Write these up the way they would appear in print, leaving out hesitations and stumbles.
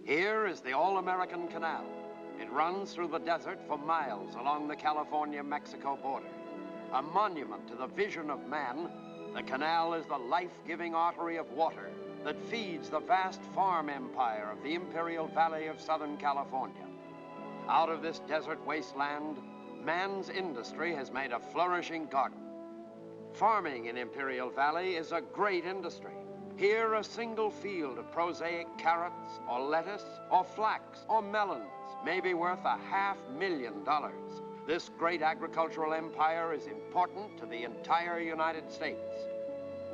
Here is the All-American Canal. It runs through the desert for miles along the California-Mexico border. A monument to the vision of man, the canal is the life-giving artery of water that feeds the vast farm empire of the Imperial Valley of Southern California. Out of this desert wasteland, man's industry has made a flourishing garden. Farming in Imperial Valley is a great industry. Here, a single field of prosaic carrots, or lettuce, or flax, or melons may be worth $500,000. This great agricultural empire is important to the entire United States.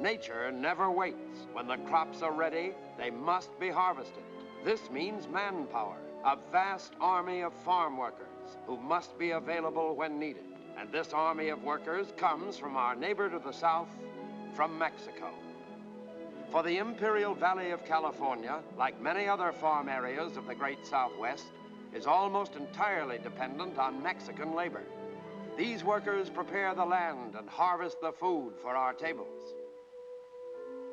Nature never waits. When the crops are ready, they must be harvested. This means manpower, a vast army of farm workers who must be available when needed. And this army of workers comes from our neighbor to the south, from Mexico. For the Imperial Valley of California, like many other farm areas of the great Southwest, is almost entirely dependent on Mexican labor. These workers prepare the land and harvest the food for our tables.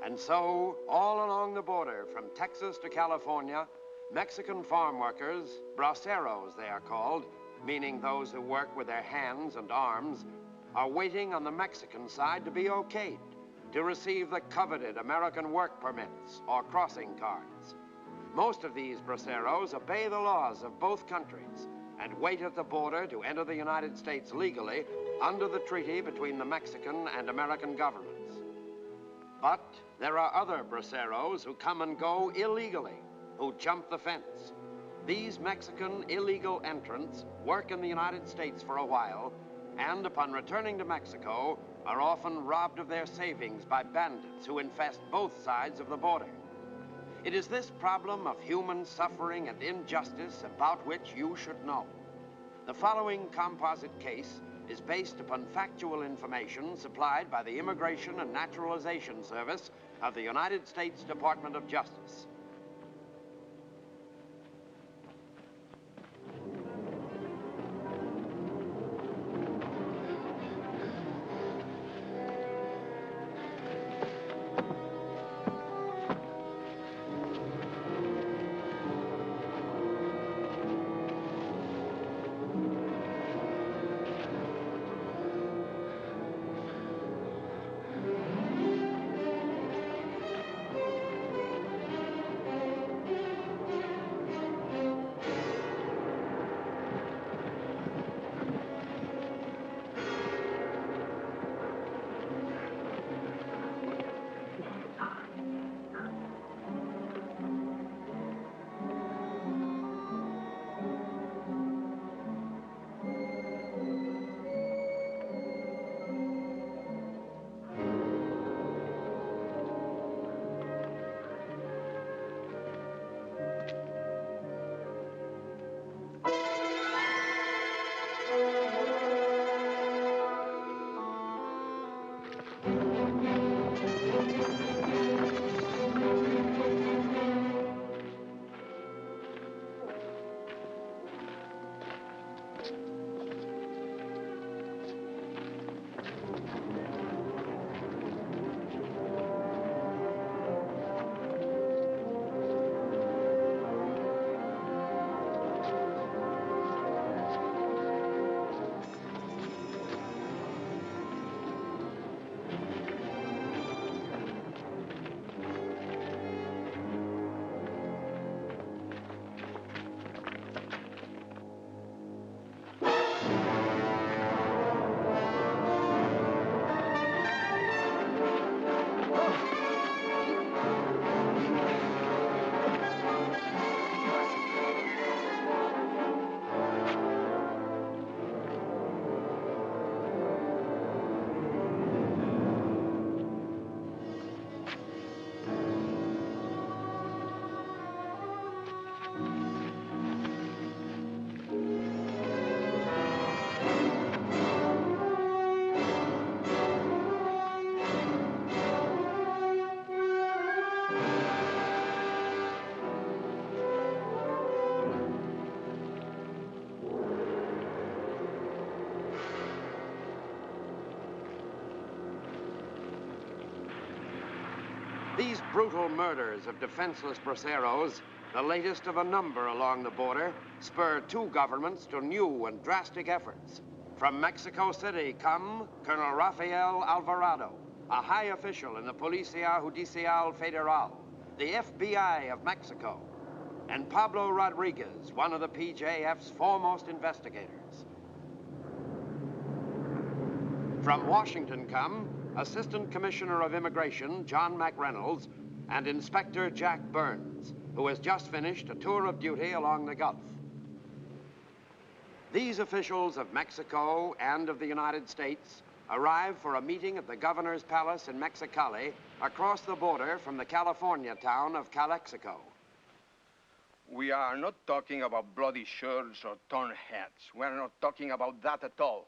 And so, all along the border, from Texas to California, Mexican farm workers, braceros they are called, meaning those who work with their hands and arms, are waiting on the Mexican side to be okayed, to receive the coveted American work permits or crossing cards. Most of these braceros obey the laws of both countries and wait at the border to enter the United States legally under the treaty between the Mexican and American governments. But there are other braceros who come and go illegally, who jump the fence. These Mexican illegal entrants work in the United States for a while, and upon returning to Mexico, are often robbed of their savings by bandits who infest both sides of the border. It is this problem of human suffering and injustice about which you should know. The following composite case is based upon factual information supplied by the Immigration and Naturalization Service of the United States Department of Justice. These brutal murders of defenseless braceros the latest of a number along the border, spur two governments to new and drastic efforts. From Mexico City come Colonel Rafael Alvarado, a high official in the Policía Judicial Federal, the FBI of Mexico, and Pablo Rodriguez, one of the PJF's foremost investigators. From Washington come Assistant Commissioner of Immigration John McReynolds and Inspector Jack Burns, who has just finished a tour of duty along the Gulf. These officials of Mexico and of the United States arrived for a meeting at the Governor's Palace in Mexicali across the border from the California town of Calexico. We are not talking about bloody shirts or torn hats. We are not talking about that at all.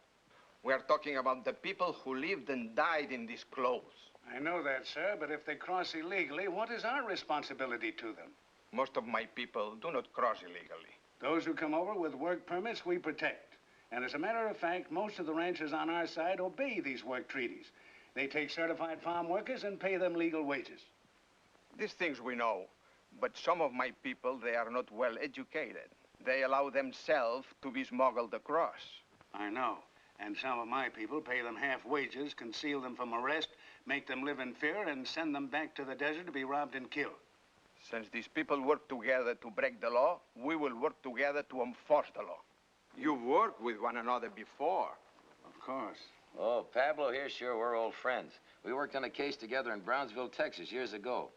We are talking about the people who lived and died in these clothes. I know that, sir, but if they cross illegally, what is our responsibility to them? Most of my people do not cross illegally. Those who come over with work permits, we protect. And as a matter of fact, most of the ranchers on our side obey these work treaties. They take certified farm workers and pay them legal wages. These things we know, but some of my people, they are not well educated. They allow themselves to be smuggled across. I know. And some of my people pay them half wages, conceal them from arrest, make them live in fear, and send them back to the desert to be robbed and killed. Since these people work together to break the law, we will work together to enforce the law. You've worked with one another before. Of course. Oh, Pablo here, sure, we're old friends. We worked on a case together in Brownsville, Texas, years ago.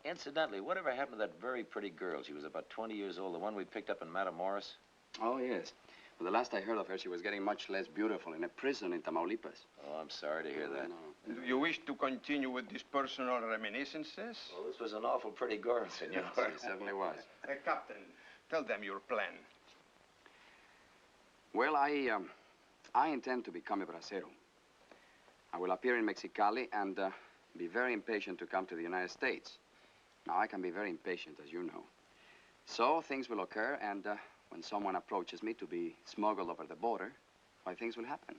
Incidentally, whatever happened to that very pretty girl? She was about 20 years old, the one we picked up in Matamoros? Oh, yes. Well, the last I heard of her, she was getting much less beautiful in a prison in Tamaulipas. Oh, I'm sorry to hear that. No. Do you wish to continue with these personal reminiscences? Well, this was an awful pretty girl, senor. Yes, it certainly was. Captain, tell them your plan. Well, I intend to become a bracero. I will appear in Mexicali and be very impatient to come to the United States. Now, I can be very impatient, as you know. So things will occur, and when someone approaches me to be smuggled over the border, why, things will happen.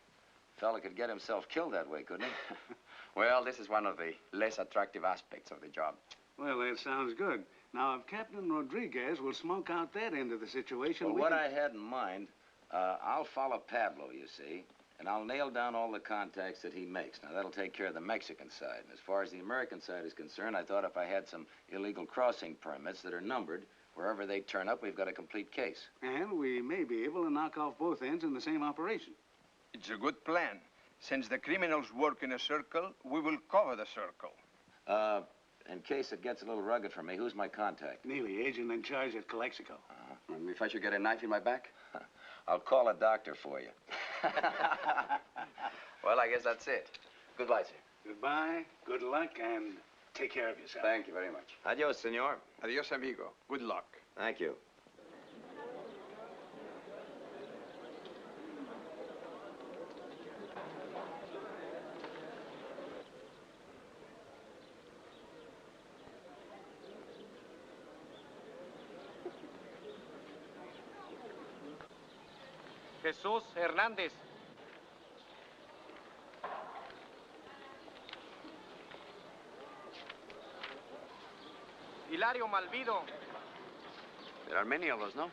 Fella could get himself killed that way, couldn't he? Well, this is one of the less attractive aspects of the job. Well, that sounds good. Now, if Captain Rodriguez will smoke out that end of the situation, Well, what I had in mind, I'll follow Pablo, you see, and I'll nail down all the contacts that he makes. Now, that'll take care of the Mexican side. And as far as the American side is concerned, I thought if I had some illegal crossing permits that are numbered, wherever they turn up, we've got a complete case. And we may be able to knock off both ends in the same operation. It's a good plan. Since the criminals work in a circle, we will cover the circle. In case it gets a little rugged for me, who's my contact? Neely, agent in charge at Calexico. And if I should get a knife in my back? I'll call a doctor for you. Well, I guess that's it. Goodbye, sir. Goodbye, good luck, and take care of yourself. Thank you very much. Adios, senor. Adios, amigo. Good luck. Thank you. Jesús Hernández. Hilario Malvido. There are many of us, no?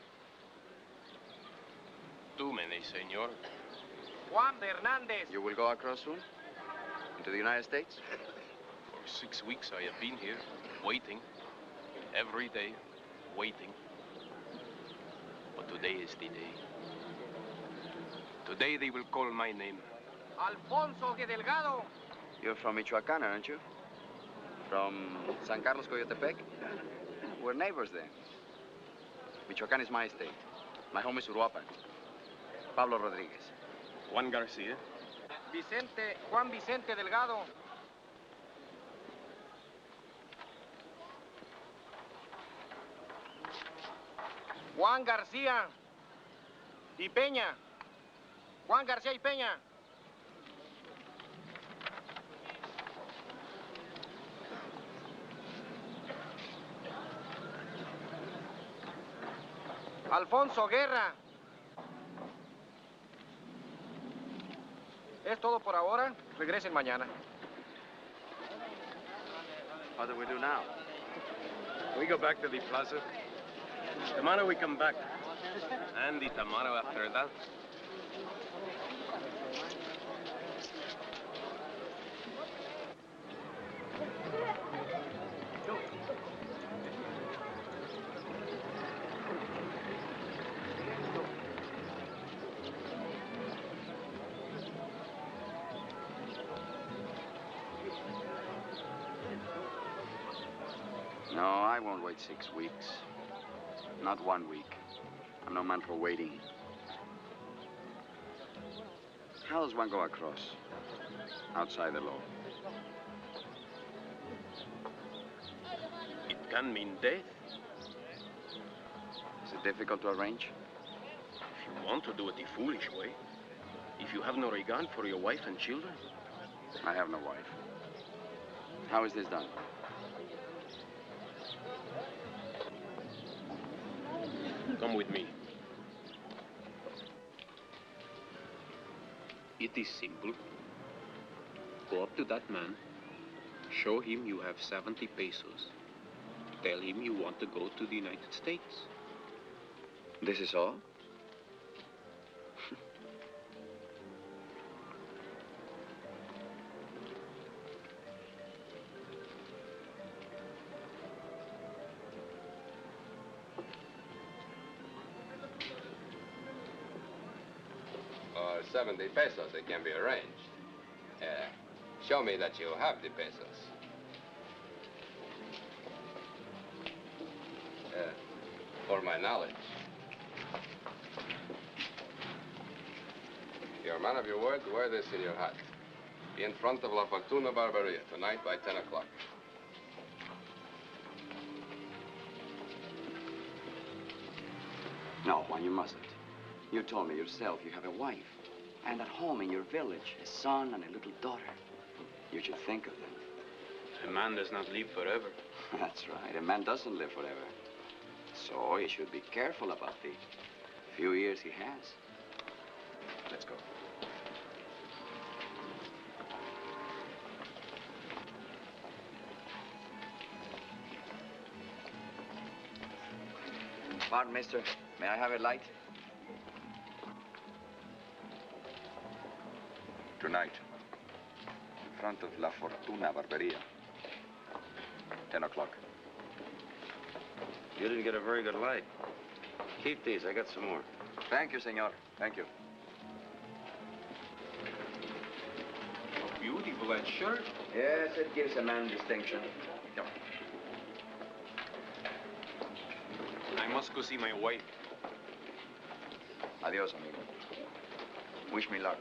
Too many, senor. Juan de Hernández. You will go across soon? Into the United States? For 6 weeks I have been here, waiting. Every day, waiting. But today is the day. Today they will call my name. Alfonso de Delgado. You're from Michoacán, aren't you? From San Carlos, Coyotepec? We're neighbors then. Michoacán is my state. My home is Uruapan. Pablo Rodriguez. Juan Garcia. Juan Vicente Delgado. Juan García y Peña. Juan García y Peña. Alfonso Guerra. Es todo por ahora. Regresen mañana. What do we do now? We go back to the plaza. Tomorrow we come back. And the tomorrow after that. No, I won't wait 6 weeks. Not 1 week. I'm no man for waiting. How does one go across? Outside the law. It can mean death. Is it difficult to arrange? If you want to do it the foolish way. If you have no regard for your wife and children. I have no wife. How is this done? Come with me. It is simple. Go up to that man. Show him you have 70 pesos. Tell him you want to go to the United States. This is all? For 70 pesos, it can be arranged. Show me that you have the pesos. For my knowledge. You're a man of your word. Wear this in your hat. Be in front of La Fortuna Barberia tonight by 10 o'clock. No, Juan, you mustn't. You told me yourself you have a wife. And at home in your village, a son and a little daughter. You should think of them. A man does not live forever. That's right. A man doesn't live forever. So he should be careful about the few years he has. Let's go. Pardon, mister. May I have a light? Tonight, in front of La Fortuna Barberia. 10 o'clock. You didn't get a very good light. Keep these. I got some more. Thank you, senor. Thank you. A beautiful that shirt. Yes, it gives a man distinction. Come on. I must go see my wife. Adios, amigo. Wish me luck.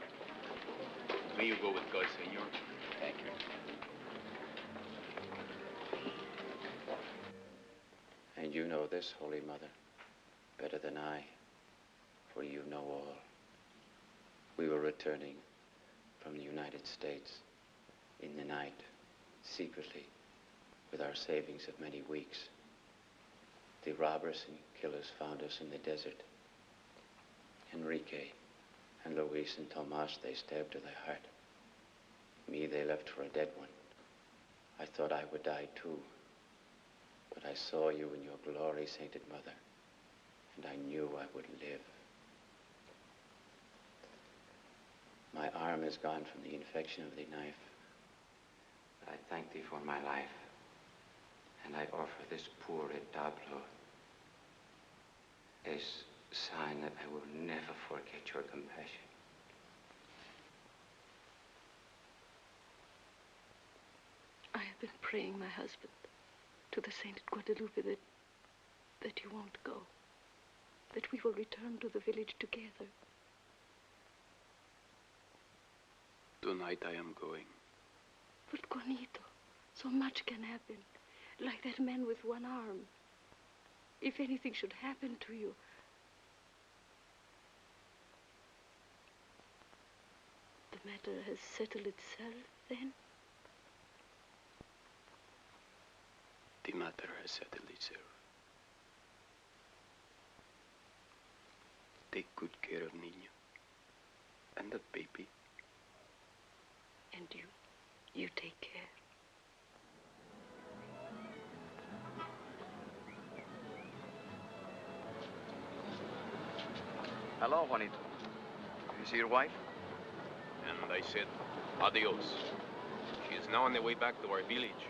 May you go with God, senor. Thank you. And you know this, Holy Mother, better than I, for you know all. We were returning from the United States in the night, secretly, with our savings of many weeks. The robbers and killers found us in the desert. Enrique and Luis and Tomas, they stabbed to the heart. Me, they left for a dead one. I thought I would die too. But I saw you in your glory, Sainted Mother, and I knew I would live. My arm is gone from the infection of the knife. But I thank thee for my life, and I offer this poor retablo as sign that I will never forget your compassion. I have been praying, my husband, to the saint at Guadalupe that you won't go, that we will return to the village together. Tonight I am going. But, Juanito, so much can happen, like that man with one arm. If anything should happen to you, the matter has settled itself, then? The matter has settled itself. Take good care of Niño and that baby. And you take care. Hello, Juanito. You see your wife? And I said, adios. She is now on the way back to our village.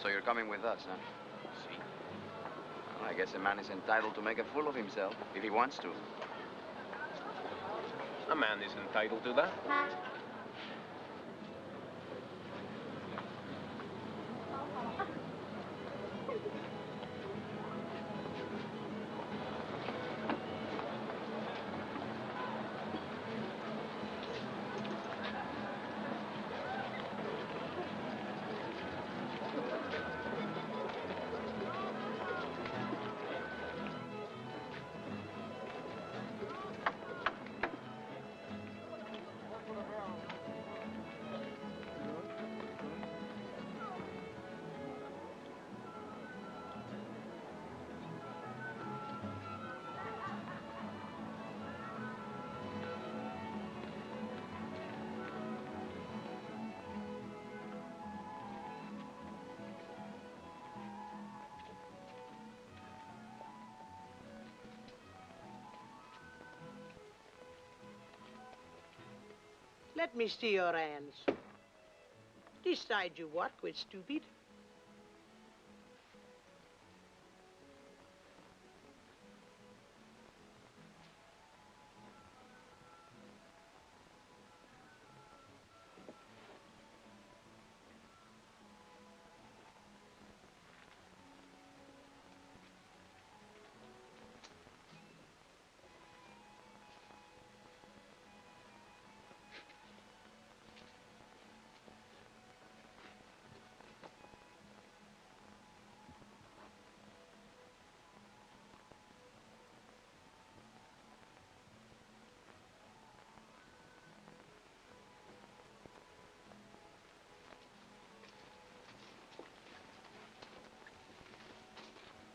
So you're coming with us, huh? See? Well, I guess a man is entitled to make a fool of himself, if he wants to. A man is entitled to that. Let me see your hands. This side you work with, stupid.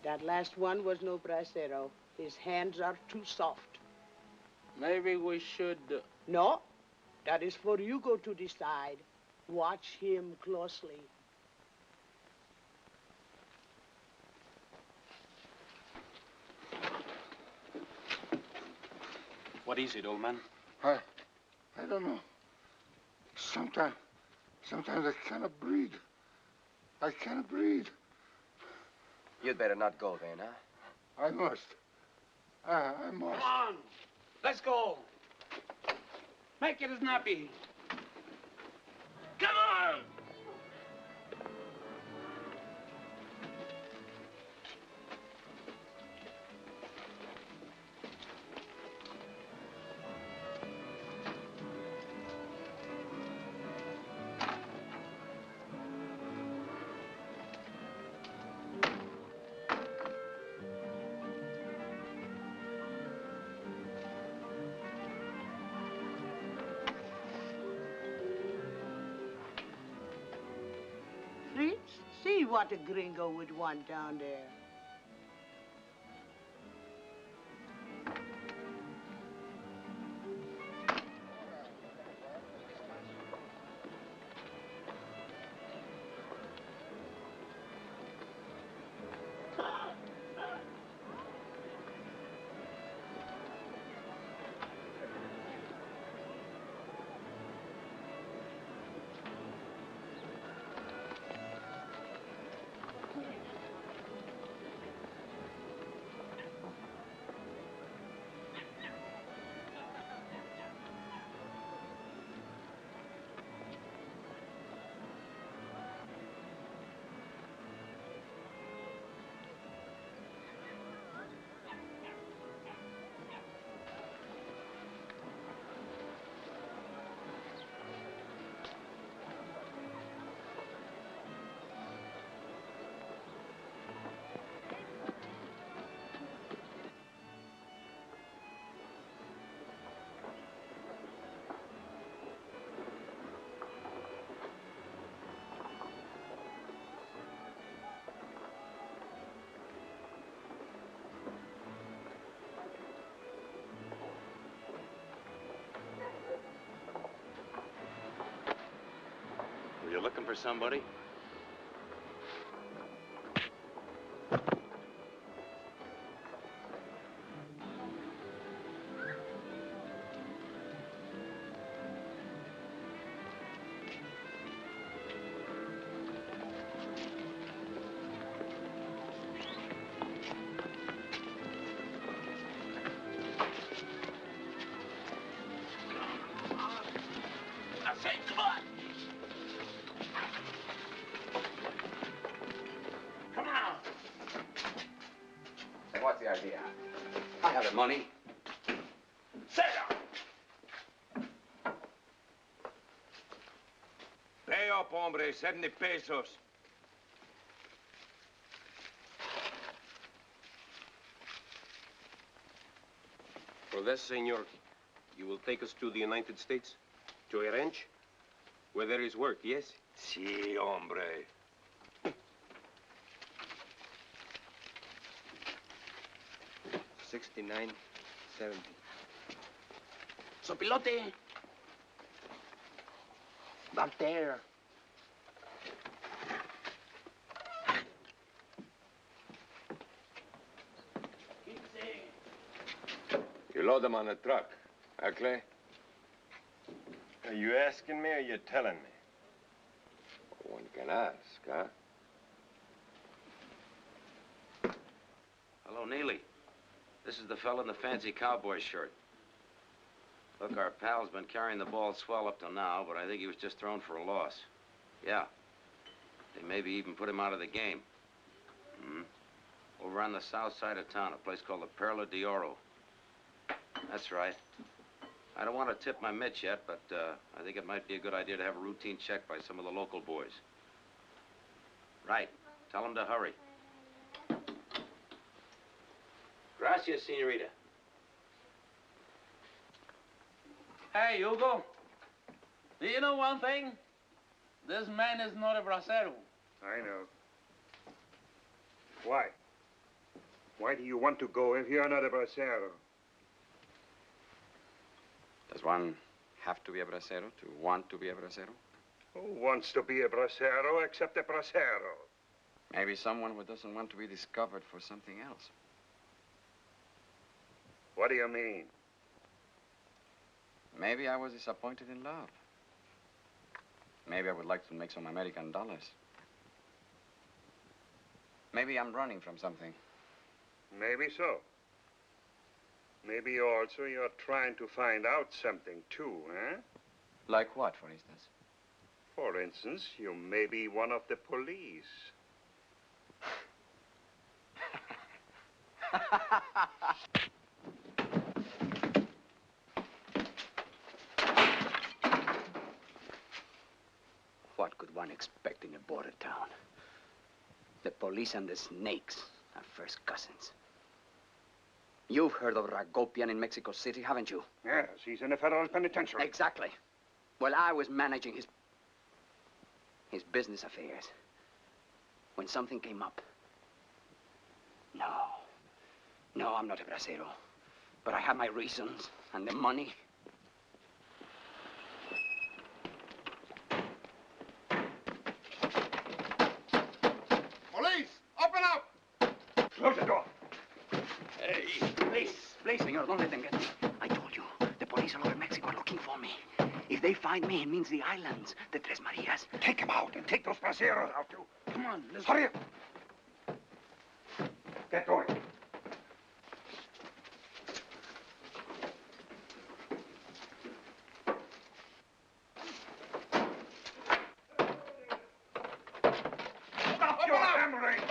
That last one was no bracero. His hands are too soft. Maybe we should... No, that is for Hugo to decide. Watch him closely. What is it, old man? I don't know. Sometimes I cannot breathe. I cannot breathe. You'd better not go then, huh? I must. I must. Come on. Let's go. Make it snappy. Come on! Fritz, see what a gringo would want down there. Were you looking for somebody? Money? Sit down. Pay up, hombre. 70 pesos. For this, senor, you will take us to the United States? To a ranch? Where there is work, yes? Si, hombre. $69.70. Sopilote. Back there. You load them on a truck, huh, Clay? Are you asking me or you telling me? Well, one can ask, huh? Hello, Neely. This is the fella in the fancy cowboy shirt. Look, our pal's been carrying the ball swell up till now, but I think he was just thrown for a loss. Yeah. They maybe even put him out of the game. Over on the south side of town, a place called the Perla de Oro. That's right. I don't want to tip my mitts yet, but I think it might be a good idea to have a routine check by some of the local boys. Right. Tell them to hurry. Gracias, senorita. Hey, Hugo. Do you know one thing? This man is not a bracero. I know. Why? Why do you want to go if you're not a bracero? Does one have to be a bracero to want to be a bracero? Who wants to be a bracero except a bracero? Maybe someone who doesn't want to be discovered for something else. What do you mean? Maybe I was disappointed in love. Maybe I would like to make some American dollars. Maybe I'm running from something. Maybe so. Maybe also you're trying to find out something too, eh? Like what, for instance? For instance, you may be one of the police. What could one expect in a border town? The police and the snakes are first cousins. You've heard of Ragopian in Mexico City, haven't you? Yes, he's in a federal penitentiary. Exactly. Well, I was managing his business affairs when something came up. No, I'm not a bracero. But I have my reasons and the money. Police! Open up! Close the door. Hey, please, senor, don't let them get me. I told you, the police all over Mexico are looking for me. If they find me, it means the islands, the Tres Marias. Take him out and take those braceros out, too. Come on, let's Hurry up. Get going. Stop your hammering!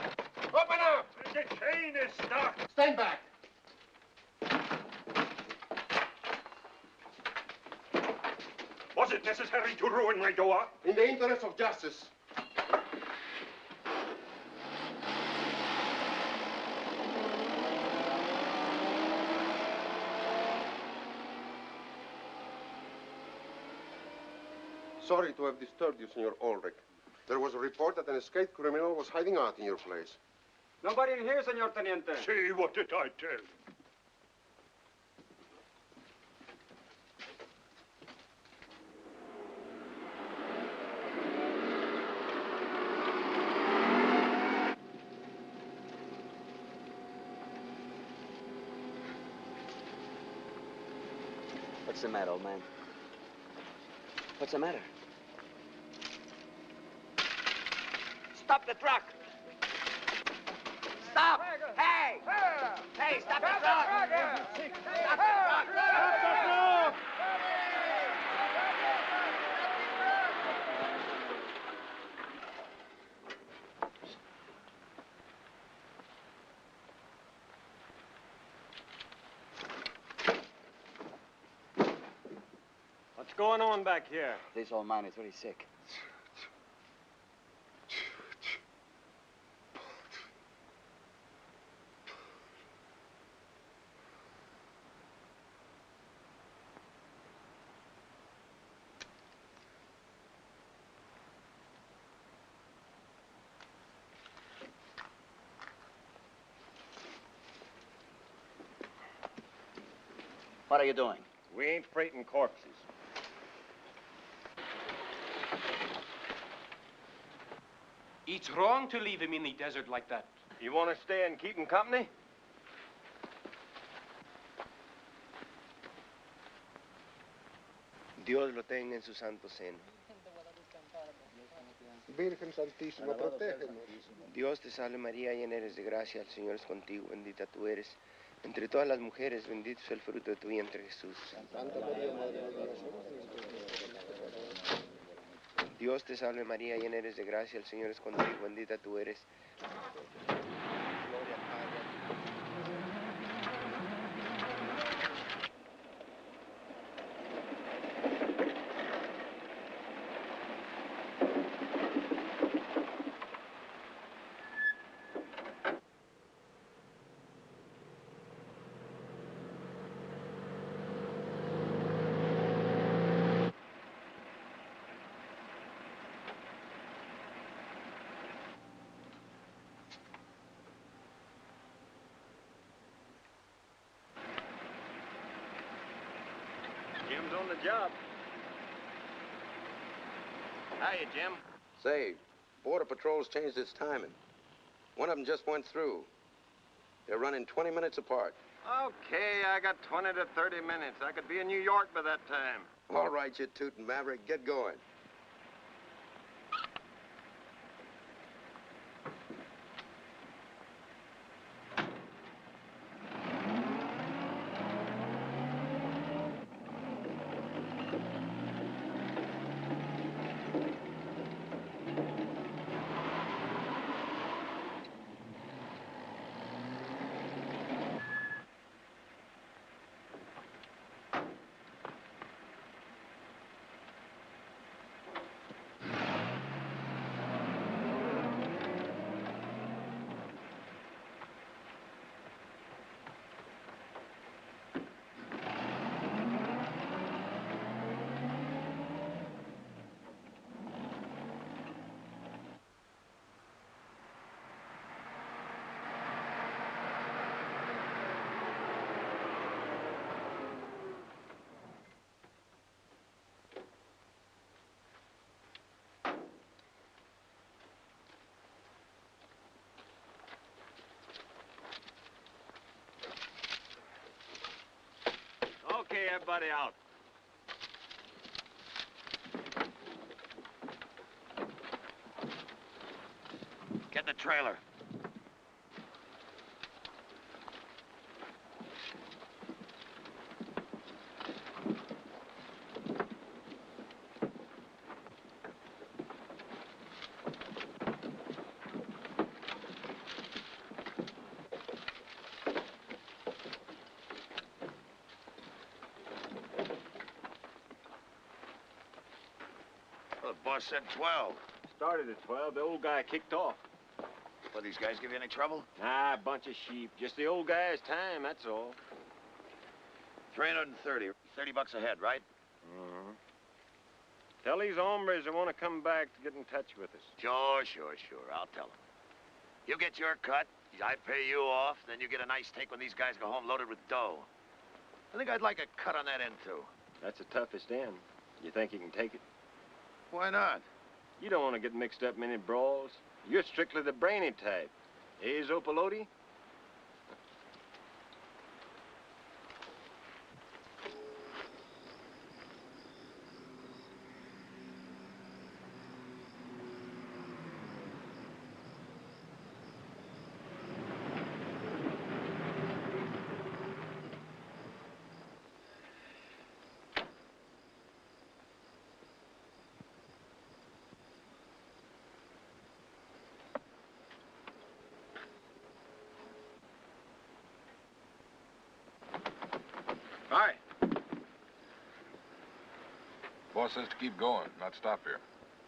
Open up! The chain is stuck. stand back. Was it necessary to ruin my door? In the interest of justice. Sorry to have disturbed you, Senor Ulrich. There was a report that an escaped criminal was hiding out in your place. Nobody in here, Senor Teniente. See, what did I tell you? What's the matter, old man? What's the matter? Stop the truck! Stop! Hey! Hey, stop the truck! Stop the truck! What's going on back here? This old man is very sick. What are you doing? We ain't freighting corpses. It's wrong to leave him in the desert like that. You want to stay and keep him company? Dios lo tenga en su santo seno. Virgen Santísima, protégenos. Dios te salve María, llena eres de gracia, el Señor es contigo, bendita tú eres. Entre todas las mujeres, bendito es el fruto de tu vientre, Jesús. Santa María, Madre de Dios. Dios te salve María, llena eres de gracia, el Señor es contigo, bendita tú eres. Gloria al Padre. Jim's on the job. Hiya, Jim. Say, Border Patrol's changed its timing. One of them just went through. They're running 20 minutes apart. Okay, I got 20 to 30 minutes. I could be in New York by that time. All right, you tootin' maverick, get going. Okay, everybody out. Get the trailer. Well, the boss said 12. Started at 12. The old guy kicked off. Well, these guys give you any trouble? Nah, a bunch of sheep. Just the old guy's time, that's all. 330. $30 a head, right? Mm-hmm. Tell these hombres they want to come back to get in touch with us. Sure. I'll tell them. You get your cut, I pay you off, then you get a nice take when these guys go home loaded with dough. I think I'd like a cut on that end, too. That's the toughest end. You think you can take it? Why not? You don't want to get mixed up in any brawls. You're strictly the brainy type. Eh, Zopaloti? Boss says to keep going, not stop here.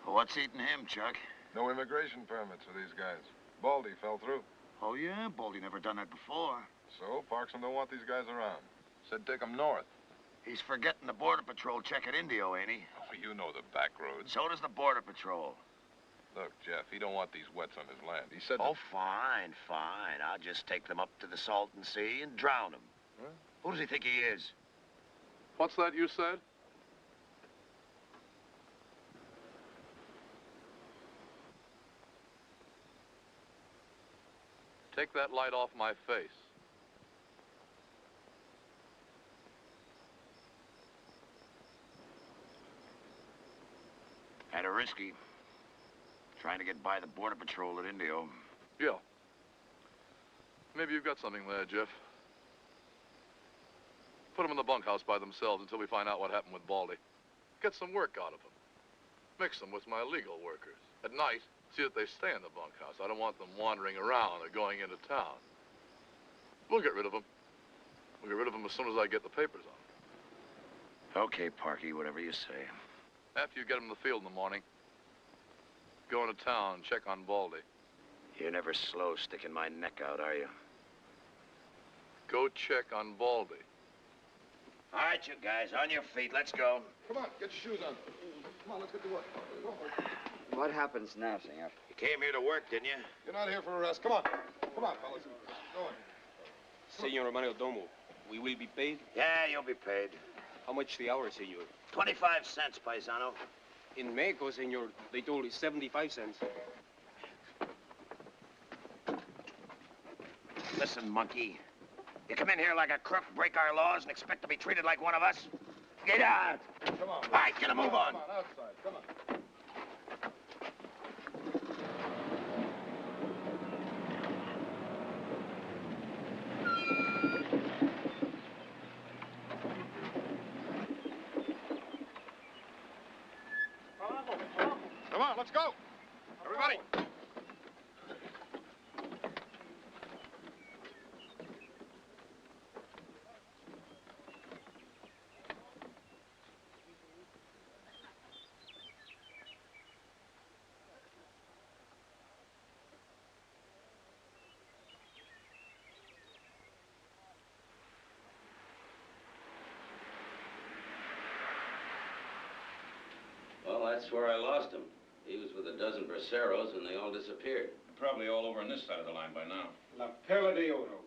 What's eating him, Chuck? No immigration permits for these guys. Baldy fell through. Oh, yeah? Baldy never done that before. So, Parkson don't want these guys around. Said take them north. He's forgetting the Border Patrol check at Indio, ain't he? Oh, you know the back roads. So does the Border Patrol. Look, Jeff, he don't want these wets on his land. He said... Oh, fine, fine. I'll just take them up to the Salton Sea and drown them. Huh? Who does he think he is? What's that you said? Take that light off my face. Kinda risky. Trying to get by the Border Patrol at Indio. Yeah. Maybe you've got something there, Jeff. Put them in the bunkhouse by themselves until we find out what happened with Baldy. Get some work out of them. Mix them with my legal workers. At night, see that they stay in the bunkhouse. I don't want them wandering around or going into town. We'll get rid of them. We'll get rid of them as soon as I get the papers on them. Okay, Parky, whatever you say. After you get them in the field in the morning, go into town and check on Baldy. You're never slow sticking my neck out, are you? Go check on Baldy. All right, you guys, on your feet. Let's go. Come on, get your shoes on. Come on, let's get to work. What happens now, senor? You came here to work, didn't you? You're not here for a rest. Come on. Come on, fellas. Go on. Senor Mayordomo, we will be paid? Yeah, you'll be paid. How much the hour, senor? 25 cents, paisano. In Mexico, senor, they told us 75 cents. Listen, monkey. You come in here like a crook, break our laws, and expect to be treated like one of us? Get out! Come on. All right, get a move on. Come on, outside. Come on. Come on, let's go. Everybody. Well, that's where I lost him. He was with a dozen braceros, and they all disappeared. Probably all over on this side of the line by now. La Perla de Oro.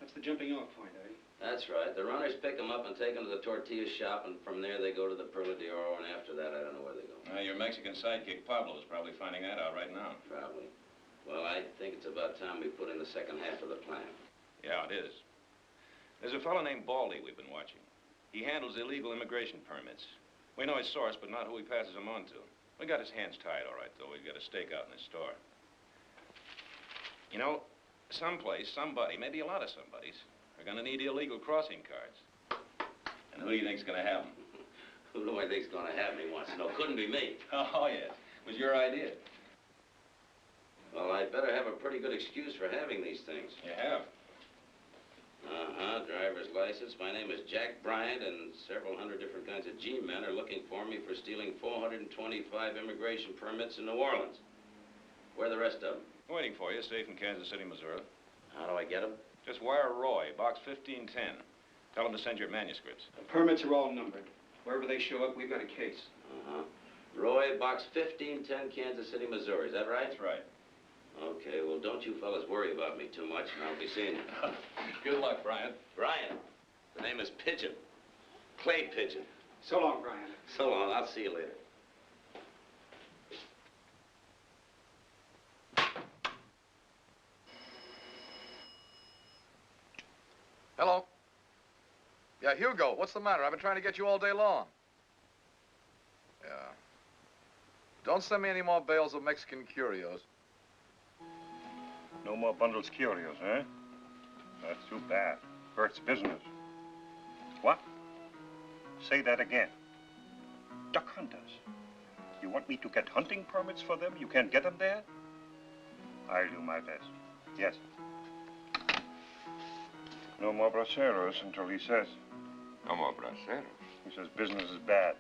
That's the jumping off point, eh? That's right. The runners pick them up and take them to the tortilla shop, and from there they go to the Perla de Oro, and after that, I don't know where they go. Your Mexican sidekick, Pablo, is probably finding that out right now. Probably. Well, I think it's about time we put in the second half of the plan. Yeah, it is. There's a fellow named Baldy we've been watching. He handles illegal immigration permits. We know his source, but not who he passes them on to. We got his hands tied, all right, though. We've got a stake out in his store. You know, someplace, somebody, maybe a lot of somebodies, are going to need illegal crossing cards. And who do you think's going to have them? Who do I think's going to have me, he wants to know? Couldn't be me. Oh, yeah. It was your idea. Well, I'd better have a pretty good excuse for having these things. You have? Uh-huh, driver's license. My name is Jack Bryant, and several hundred different kinds of G-men are looking for me for stealing 425 immigration permits in New Orleans. Where are the rest of them? Waiting for you, safe in Kansas City, Missouri. How do I get them? Just wire Roy, box 1510. Tell him to send your manuscripts. The permits are all numbered. Wherever they show up, we've got a case. Uh-huh. Roy, box 1510, Kansas City, Missouri. Is that right? That's right. Okay, well, don't you fellas worry about me too much, and I'll be seeing you. Good luck, Bryant. Brian. The name is Pigeon. Clay Pigeon. So long, Brian. So long. I'll see you later. Hello? Yeah, Hugo, what's the matter? I've been trying to get you all day long. Yeah. Don't send me any more bales of Mexican curios. No more bundles curios, eh? That's too bad. Hurts business. What? Say that again. Duck hunters. You want me to get hunting permits for them? You can't get them there? I'll do my best. Yes. No more braceros until he says. No more braceros. He says business is bad.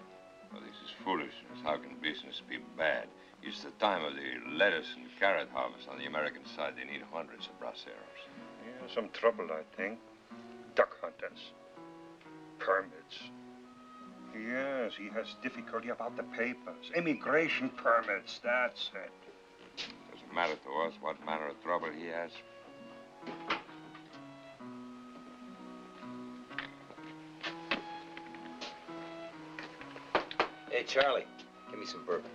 Well, this is foolishness. How can business be bad? It's the time of the lettuce and carrot harvest on the American side. They need hundreds of braceros. Yeah, some trouble, I think. Duck hunters. Permits. Yes, he has difficulty about the papers. Immigration permits, that's it. Doesn't matter to us what manner of trouble he has. Hey, Charlie, give me some bourbon.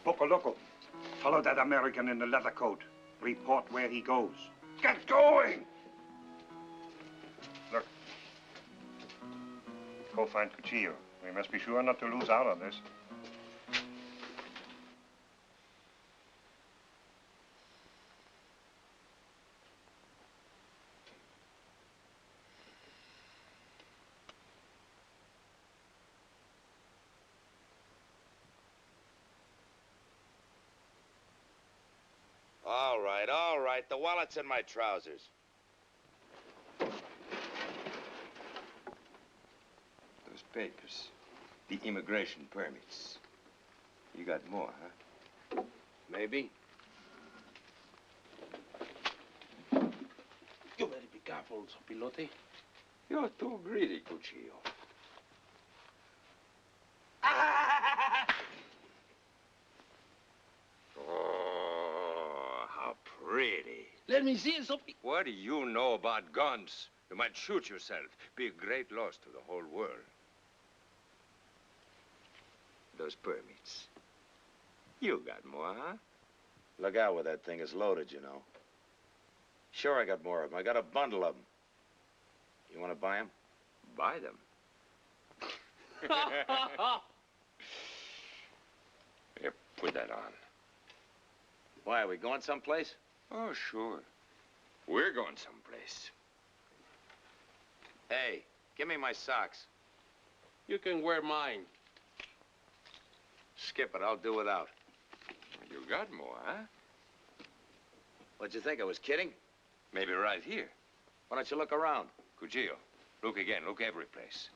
Poco Loco, follow that American in the leather coat. Report where he goes. Get going! Look. Go find Cuchillo. We must be sure not to lose out on this. All right. The wallet's in my trousers. Those papers. The immigration permits. You got more, huh? Maybe. You better be careful, Sopilote. You're too greedy, Cuchillo. Oh, how pretty. Let me see it, Sopi. What do you know about guns? You might shoot yourself. Be a great loss to the whole world. Those permits. You got more, huh? Look out with that thing. It's loaded, you know. Sure, I got more of them. I got a bundle of them. You want to buy them? Buy them? Here, put that on. Why, are we going someplace? Oh, sure. We're going someplace. Hey, give me my socks. You can wear mine. Skip it. I'll do without. You got more, huh? What'd you think? I was kidding? Maybe right here. Why don't you look around? Cuchillo, look again. Look every place.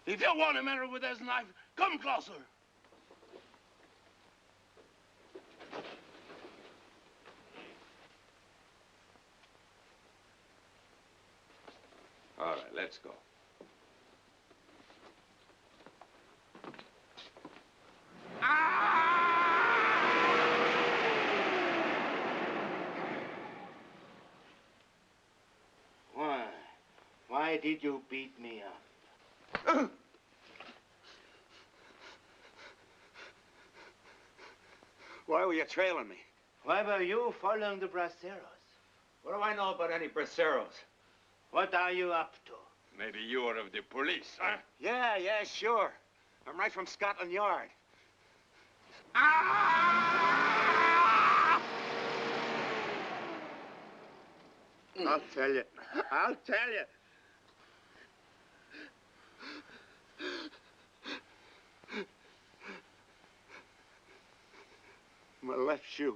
If you want to enter with this knife, come closer. All right, let's go. Why did you beat me up? Why were you trailing me? Why were you following the braceros? What do I know about any braceros? What are you up to? Maybe you are of the police, huh? Yeah, sure. I'm right from Scotland Yard. I'll tell you. I'll tell you. My left shoe.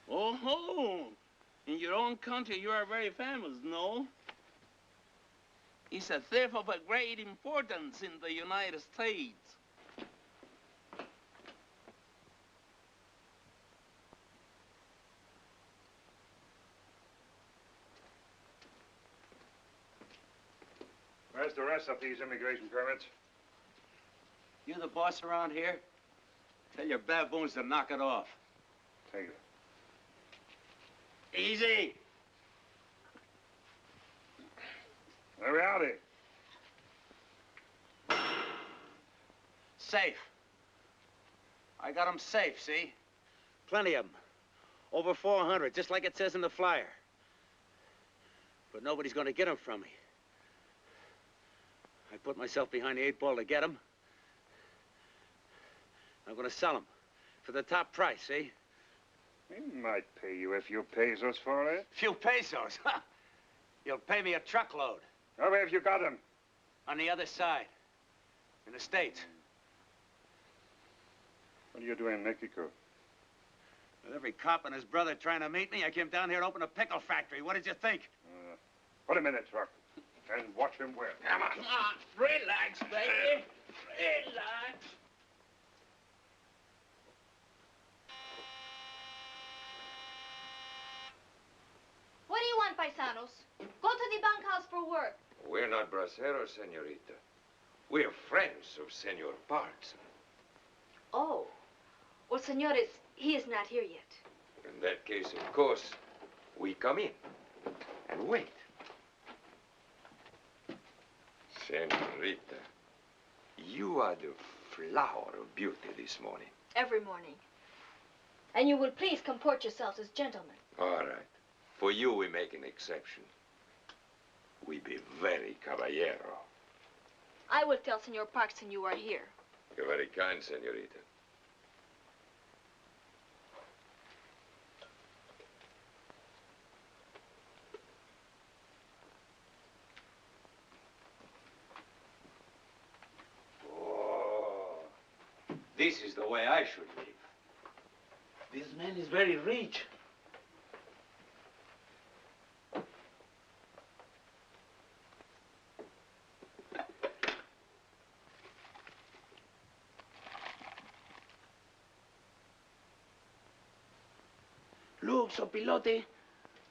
Oh, in your own country, you are very famous, no? It's a theft of a great importance in the United States. Where's the rest of these immigration permits? You the boss around here? Tell your baboons to knock it off. Take it. Easy. Howdy. Safe. I got them safe, see? Plenty of them. Over 400, just like it says in the flyer. But nobody's gonna get them from me. I put myself behind the 8 ball to get them. I'm gonna sell them for the top price, see? We might pay you a few pesos for it. Few pesos, huh? You'll pay me a truckload. Oh, where have you got them? On the other side, in the States. What are you doing in Mexico? With every cop and his brother trying to meet me, I came down here to open a pickle factory. What did you think? Put him in a truck and watch him well. Come on. Come on. Relax, baby. Relax. What do you want, paisanos? Go to the bunkhouse for work. We're not braceros, senorita. We're friends of Senor Parks. Oh. Well, senores, he is not here yet. In that case, of course, we come in and wait. Senorita, you are the flower of beauty this morning. Every morning. And you will please comport yourselves as gentlemen. All right. For you, we make an exception. We be very caballero. I will tell Senor Parkson you are here. You're very kind, senorita. Oh, this is the way I should live. This man is very rich. Look, Sopilote,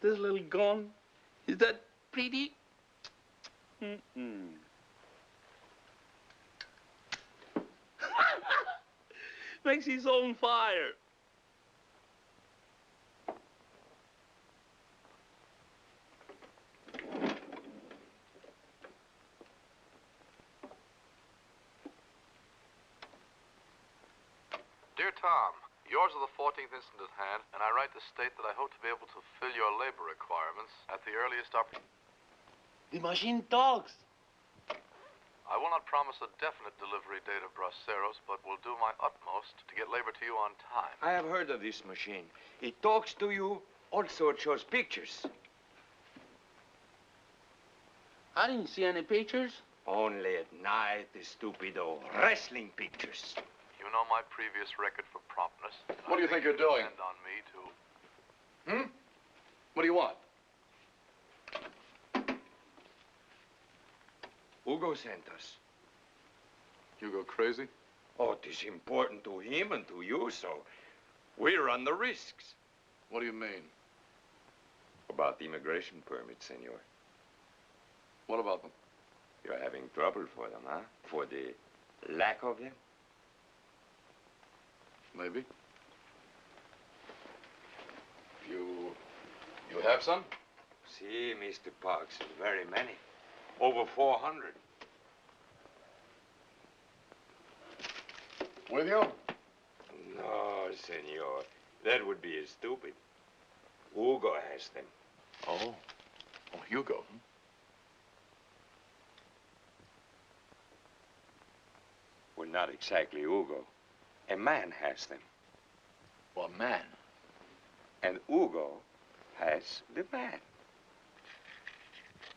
this little gun. Is that pretty? Makes his own fire. Dear Tom, yours are the 14th instant at hand, and I write to state that I hope to be able to fill your labor requirements at the earliest opportunity. The machine talks. I will not promise a definite delivery date of braceros, but will do my utmost to get labor to you on time. I have heard of this machine. It talks to you, also it shows pictures. I didn't see any pictures. Only at night, the stupido. Wrestling pictures. You know my previous record for promptness. What do you think you're doing? Depend on me to... What do you want? Hugo sent us. Hugo crazy? Oh, it is important to him and to you, so we run the risks. What do you mean? About the immigration permits, senor. What about them? You're having trouble for them, huh? For the lack of them? Maybe. You have some? See, Mr. Parks, very many. Over 400. With you? No, senor. That would be stupid. Hugo has them. Oh. Oh, Hugo. Well, not exactly Hugo. A man has them. What man? And Hugo has the man.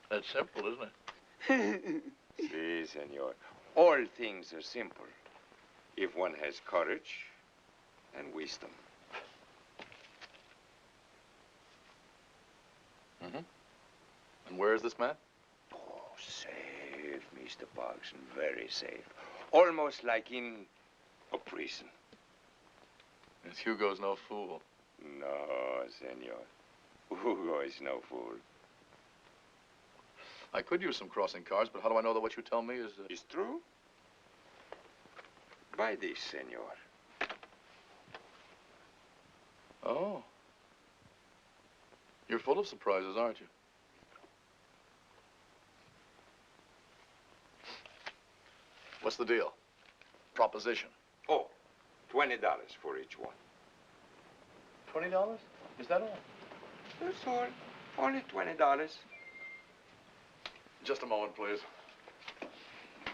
That's simple, isn't it? Si, senor. All things are simple if one has courage and wisdom. And where is this man? Oh, safe, Mr. Parkson, very safe. Almost like in a prison. This Hugo's no fool. No, senor. Hugo is no fool. I could use some crossing cards, but how do I know that what you tell me is... Is true? Buy this, senor. Oh. You're full of surprises, aren't you? What's the deal? Proposition. Oh, $20 for each one. $20? Is that all? That's all. Only $20. Just a moment, please.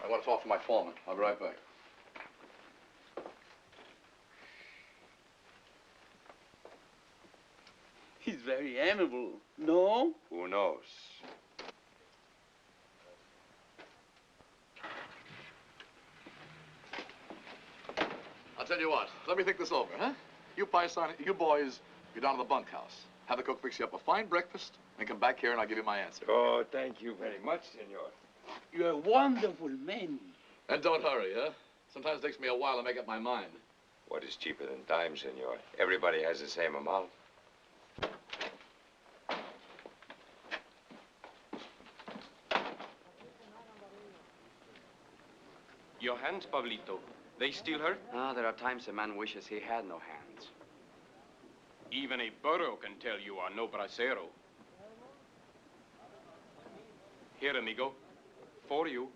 I want to talk to my foreman. I'll be right back. He's very amiable, no? Who knows? I'll tell you what. Let me think this over, huh? You boys, go down to the bunkhouse. Have the cook fix you up a fine breakfast, and come back here and I'll give you my answer. Oh, thank you very much, senor. You're wonderful men. And don't hurry, huh? Sometimes it takes me a while to make up my mind. What is cheaper than time, senor? Everybody has the same amount. Your hands, Pablito, they still hurt? Ah, there are times a man wishes he had no hands. Even a burro can tell you are no bracero. Here, amigo, for you.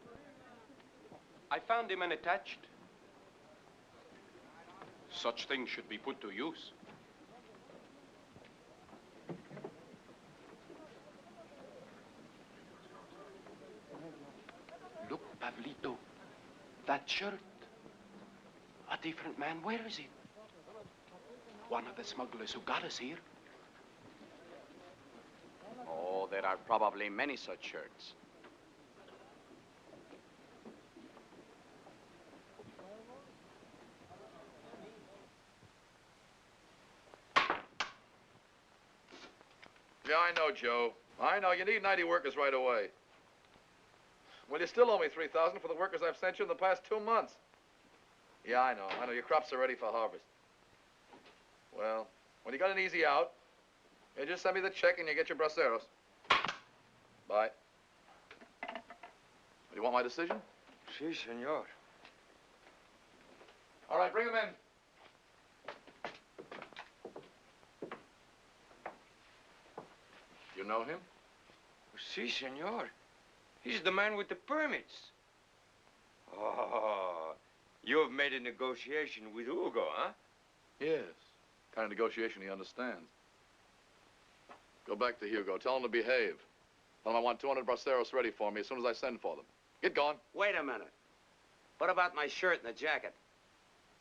I found him unattached. Such things should be put to use. Look, Pablito, that shirt. A different man wears it. One of the smugglers who got us here. Oh, there are probably many such shirts. Yeah, I know, Joe. I know. You need 90 workers right away. Well, you still owe me $3,000 for the workers I've sent you in the past 2 months. Yeah, I know. I know. Your crops are ready for harvest. Well, when you got an easy out, you just send me the check and you get your braceros. Bye. You want my decision? Si, senor. All right, bring him in. You know him? Si, senor. He's the man with the permits. Oh, you've made a negotiation with Hugo, huh? Yes. Kind of negotiation he understands. Go back to Hugo. Tell him to behave. Tell him I want 200 braceros ready for me as soon as I send for them. Get going. Wait a minute. What about my shirt and the jacket?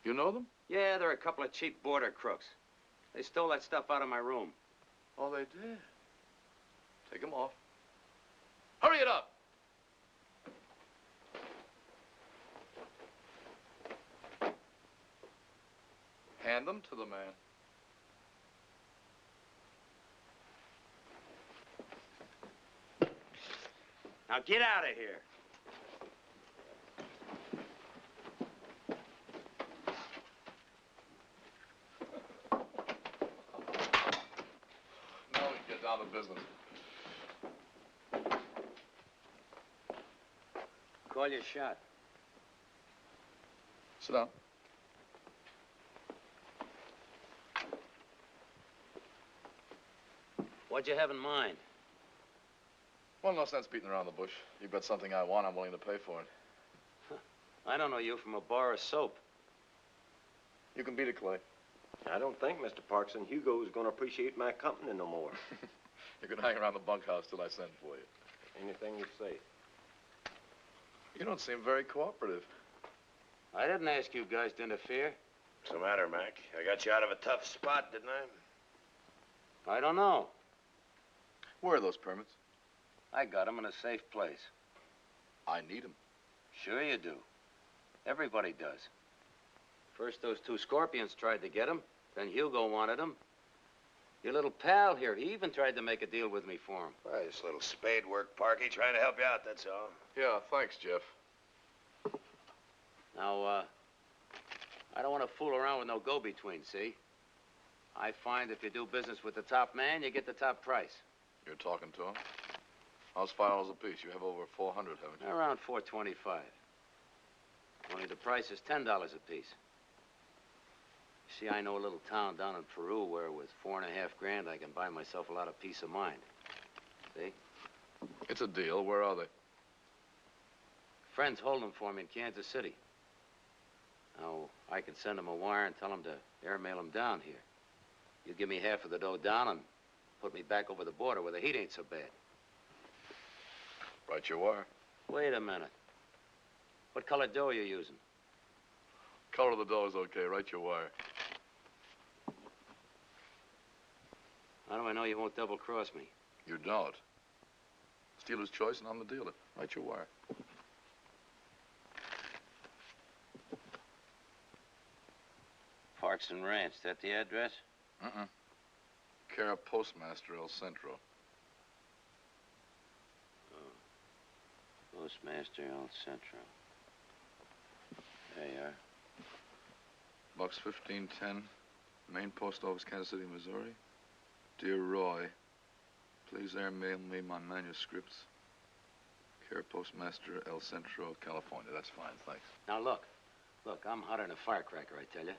You know them? Yeah, they're a couple of cheap border crooks. They stole that stuff out of my room. Oh, they did? Take them off. Hurry it up! Hand them to the man. Now get out of here. Now we can get down to business. Call your shot. Sit down. What'd you have in mind? Well, no sense beating around the bush. You've got something I want, I'm willing to pay for it. I don't know you from a bar of soap. You can beat it, Clay. I don't think, Mr. Parkson, Hugo is going to appreciate my company no more. You can hang around the bunkhouse till I send for you. Anything you say. You don't seem very cooperative. I didn't ask you guys to interfere. What's the matter, Mac? I got you out of a tough spot, didn't I? I don't know. Where are those permits? I got them in a safe place. I need them. Sure you do. Everybody does. First those two scorpions tried to get them, then Hugo wanted them. Your little pal here, he even tried to make a deal with me for him. Why, this little spade work, Parky, trying to help you out, that's all. Yeah, thanks, Jeff. Now, I don't want to fool around with no go-between, see? I find if you do business with the top man, you get the top price. You're talking to him? How's $5 a piece? You have over 400, haven't you? Around 425. Only the price is $10 a piece. See, I know a little town down in Peru where with 4.5 grand I can buy myself a lot of peace of mind. See? It's a deal. Where are they? Friends hold them for me in Kansas City. Now, I can send them a wire and tell them to airmail them down here. You give me half of the dough down and put me back over the border where the heat ain't so bad. Write your wire. Wait a minute. What color dough are you using? Color of the dough is okay. Write your wire. How do I know you won't double-cross me? You don't. Stealer's choice, and I'm the dealer. Write your wire. Parkston Ranch, that the address? Care of Postmaster El Centro. Oh. Postmaster El Centro. There you are. Box 1510, Main Post Office, Kansas City, Missouri. Dear Roy, please airmail me my manuscripts. Care Postmaster El Centro, California. That's fine, thanks. Now, look, I'm hotter than a firecracker, I tell you.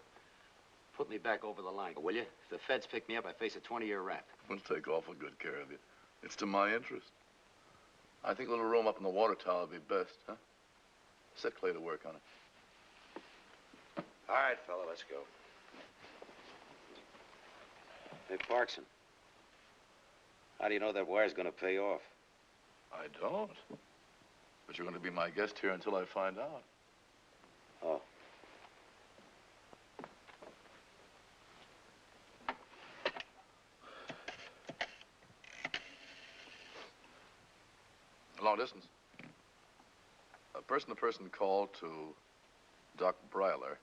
Put me back over the line, will you? If the feds pick me up, I face a 20-year rap. We'll take awful good care of you. It's to my interest. I think a little room up in the water tower would be best, huh? Set Clay to work on it. All right, fella, let's go. Hey, Parkson. How do you know that wire's gonna pay off? I don't. But you're going to be my guest here until I find out. Oh. Long distance. A person-to-person call to Doc Breiler,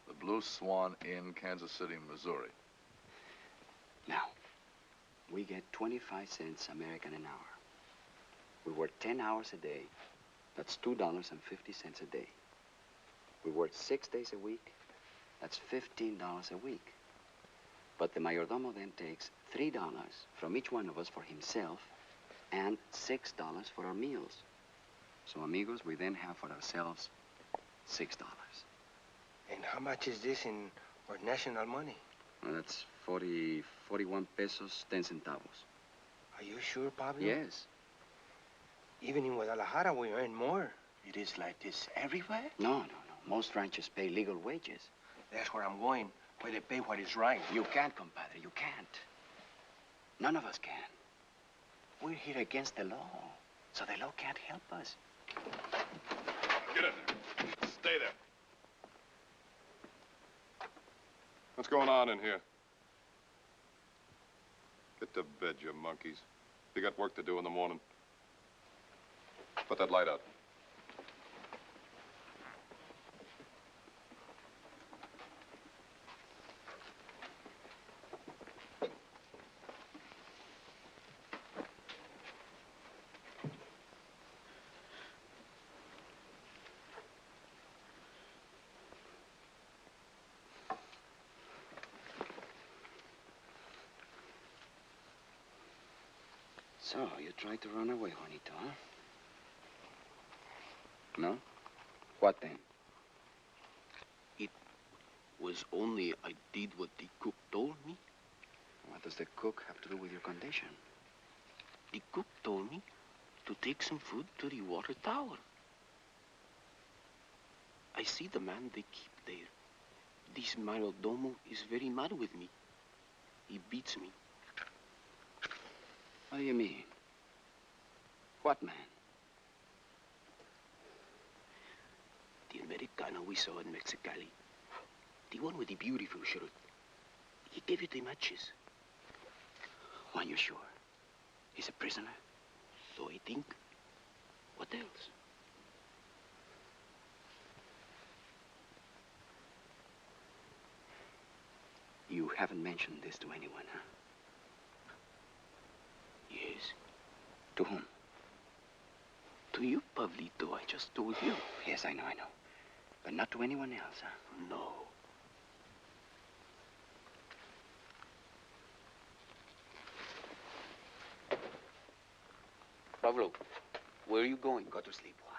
the Blue Swan Inn, Kansas City, Missouri. Now, we get 25 cents American an hour. We work 10 hours a day. That's $2.50 a day. We work 6 days a week. That's $15 a week. But the mayordomo then takes $3 from each one of us for himself and $6 for our meals. So, amigos, we then have for ourselves $6. And how much is this in our national money? Well, that's 41 pesos, 10 centavos. Are you sure, Pablo? Yes. Even in Guadalajara, we earn more. It is like this everywhere? No. Most ranchers pay legal wages. That's where I'm going, where they pay what is right. You can't, compadre, you can't. None of us can. We're here against the law, so the law can't help us. Get in there. Stay there. What's going on in here? Get to bed, you monkeys. You got work to do in the morning. Put that light out. So, you tried to run away, Juanito, huh? No? What then? It was only I did what the cook told me. What does the cook have to do with your condition? The cook told me to take some food to the water tower. I see the man they keep there. This mayordomo is very mad with me. He beats me. What do you mean? What man? The Americano we saw in Mexicali. The one with the beautiful shirt. He gave you the matches. Are you sure? He's a prisoner? So I think. What else? You haven't mentioned this to anyone, huh? Yes. To whom? To you, Pablito. I just told you. Yes, I know. But not to anyone else, huh? No. Pablo, where are you going? Go to sleep, Juan.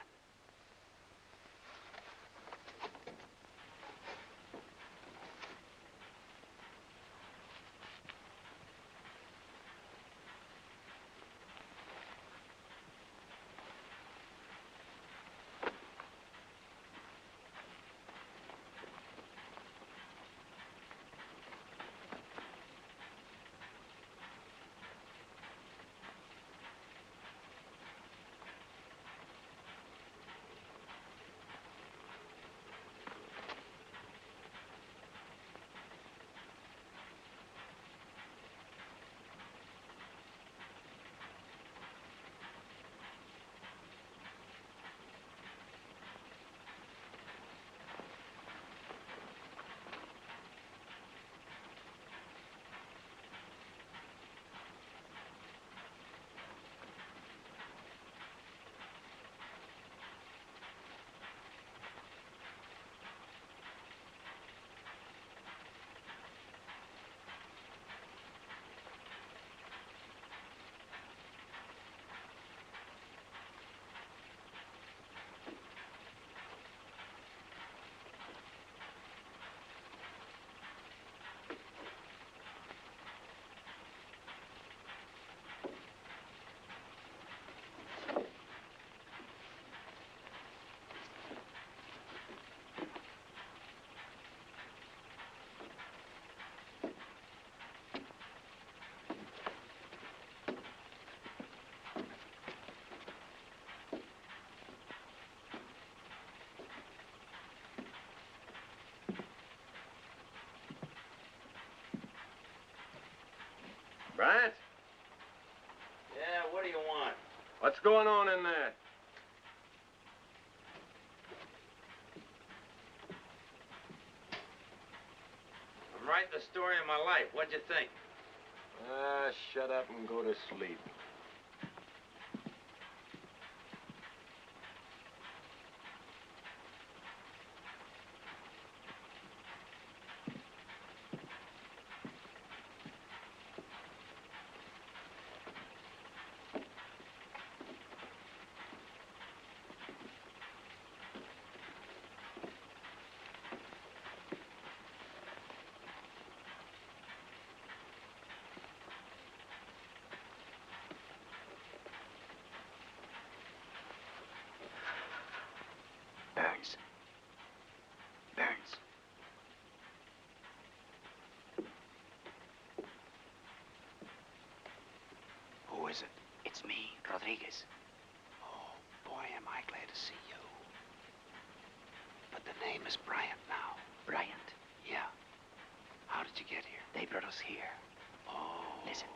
Bryant? Yeah, what do you want? What's going on in there? I'm writing the story of my life. What'd you think? Shut up and go to sleep. Burns. Burns. Who is it? It's me, Rodriguez. Oh, boy, am I glad to see you. But the name is Bryant now. Bryant? Yeah. How did you get here? They brought us here. Oh. Listen,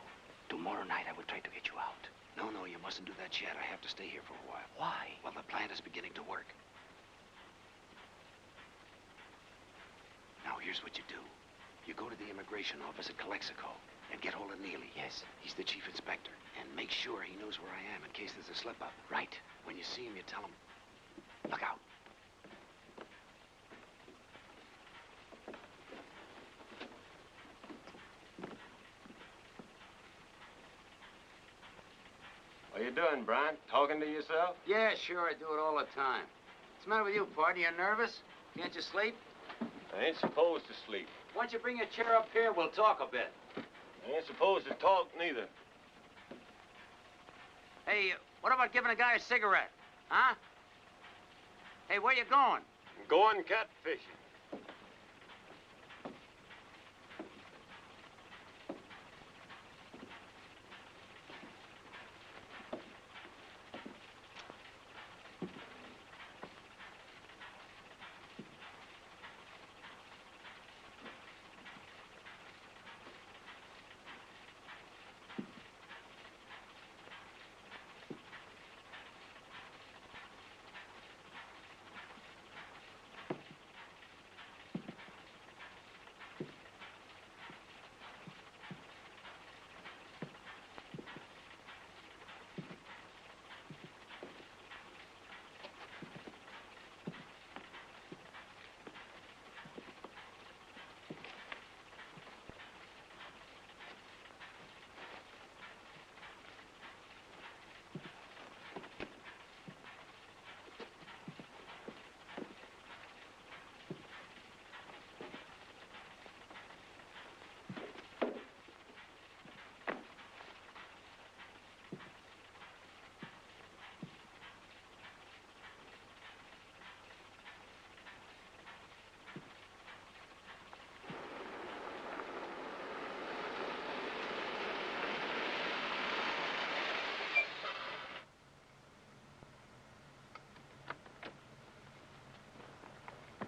tomorrow night I will try to get you out. No, you mustn't do that yet. I have to stay here for a while. Why? Well, the plant is beginning to work. Now, here's what you do. You go to the immigration office at Calexico and get hold of Neely. Yes. He's the chief inspector. And make sure he knows where I am in case there's a slip-up. Right. When you see him, you tell him, look out. What are you doing, Bryant? Talking to yourself? Yeah, sure, I do it all the time. What's the matter with you, partner? You nervous? Can't you sleep? I ain't supposed to sleep. Why don't you bring your chair up here? We'll talk a bit. I ain't supposed to talk neither. Hey, what about giving a guy a cigarette? Huh? Hey, where you going? I'm going catfishing.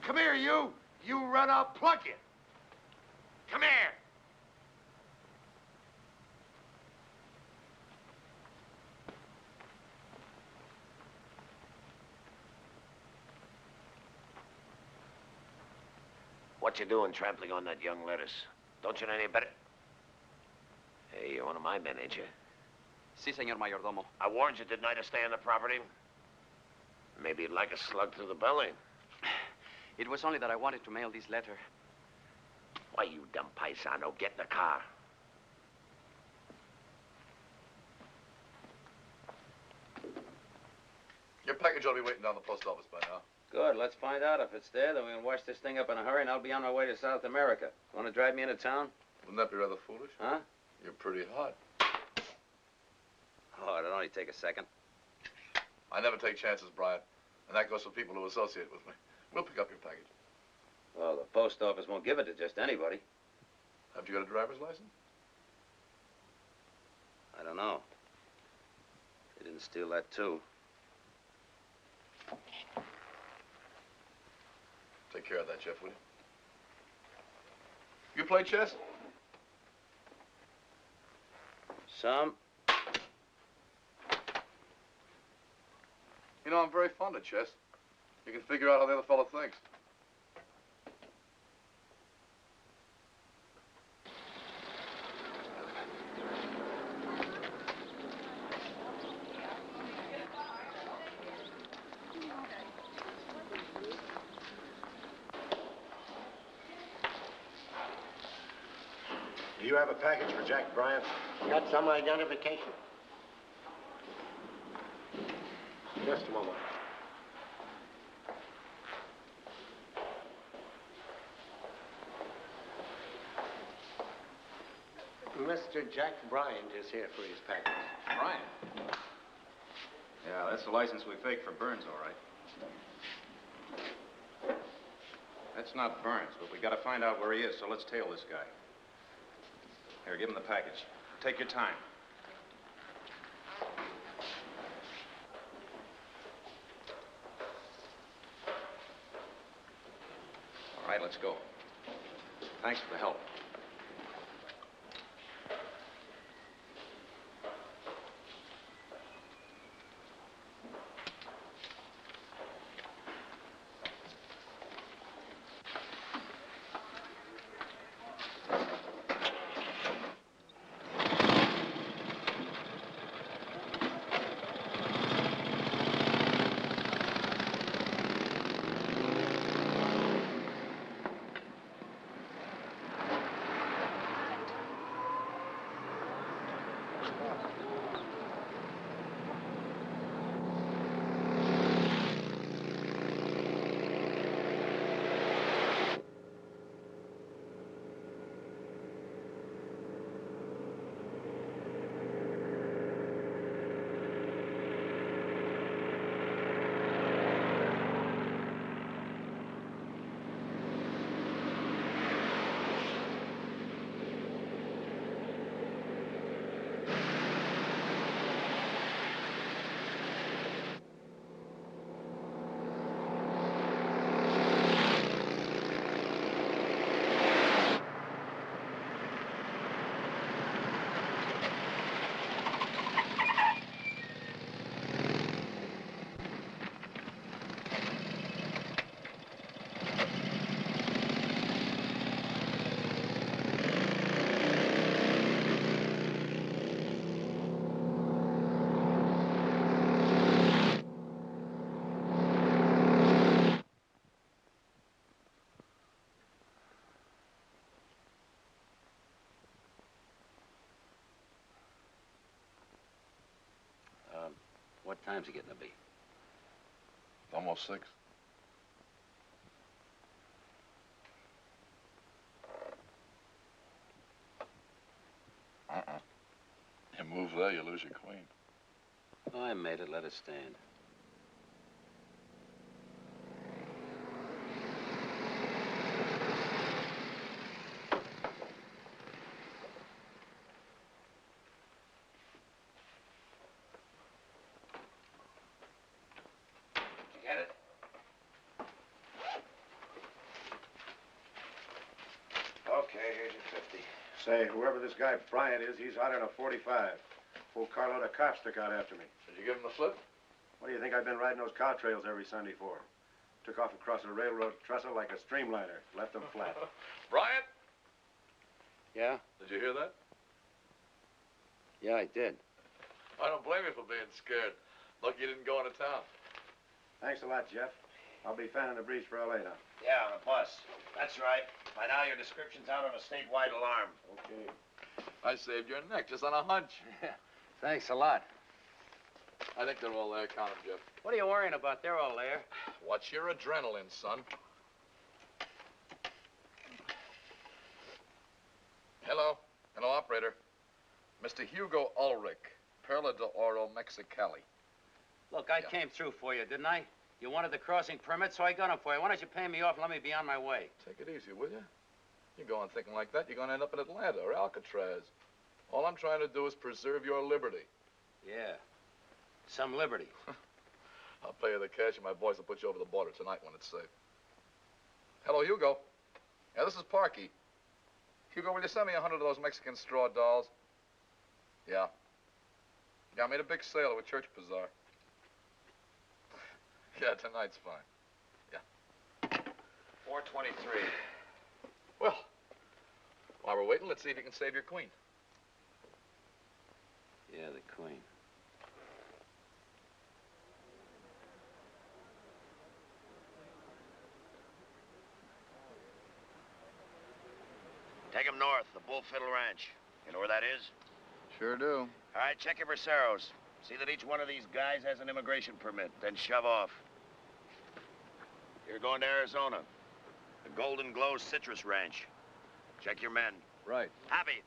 Come here, you. You run, I'll plug you. Come here. What you doing trampling on that young lettuce? Don't you know any better? Hey, you're one of my men, ain't you? Si, señor mayordomo. I warned you, didn't I, to stay on the property? Maybe you'd like a slug through the belly. It was only that I wanted to mail this letter. Why, you dumb paisano, get in the car. Your package ought to be waiting down the post office by now. Good, let's find out if it's there, then we can wash this thing up in a hurry, and I'll be on my way to South America. Want to drive me into town? Wouldn't that be rather foolish? Huh? You're pretty hot. Oh, it'll only take a second. I never take chances, Brian. And that goes for people who associate with me. We'll pick up your package. Well, the post office won't give it to just anybody. Have you got a driver's license? I don't know. They didn't steal that, too. Take care of that, Jeff, will you? You play chess? Some. You know, I'm very fond of chess. You can figure out how the other fellow thinks. Do you have a package for Jack Bryant? Got some identification. Just a moment. Mr. Jack Bryant is here for his package. Bryant? Yeah, that's the license we faked for Burns, all right. That's not Burns, but we gotta find out where he is, so let's tail this guy. Here, give him the package. Take your time. All right, let's go. Thanks for the help. What time's it getting to be? Almost 6. You move there, you lose your queen. Oh, I made it. Let it stand. Say, whoever this guy Bryant is, he's out in a 45. Full carload of cops took out after me. Did you give him the slip? What do you think I've been riding those car trails every Sunday for? Took off across a railroad trestle like a streamliner. Left them flat. Bryant? Yeah? Did you hear that? Yeah, I did. I don't blame you for being scared. Lucky you didn't go into town. Thanks a lot, Jeff. I'll be fanning the breeze for L.A. now. Yeah, on the bus. That's right. By now, your description's out on a statewide alarm. Okay. I saved your neck just on a hunch. Yeah. Thanks a lot. I think they're all there. Count them, Jeff. What are you worrying about? They're all there. Watch your adrenaline, son. Hello. Hello, operator. Mr. Hugo Ulrich, Perla de Oro, Mexicali. Look, I came through for you, didn't I? You wanted the crossing permit, so I got them for you. Why don't you pay me off and let me be on my way? Take it easy, will you? You go on thinking like that, you're going to end up in Atlanta or Alcatraz. All I'm trying to do is preserve your liberty. Yeah. Some liberty. I'll pay you the cash, and my boys will put you over the border tonight when it's safe. Hello, Hugo. Yeah, this is Parky. Hugo, will you send me 100 of those Mexican straw dolls? Yeah. Yeah, I made a big sale at a church bazaar. Yeah, tonight's fine. Yeah. 423. Well, while we're waiting, let's see if you can save your queen. Yeah, the queen. Take him north, the Bullfiddle Ranch. You know where that is? Sure do. All right, check your Braceros. See that each one of these guys has an immigration permit, then shove off. You're going to Arizona. The Golden Glow Citrus Ranch. Check your men. Right. Happy.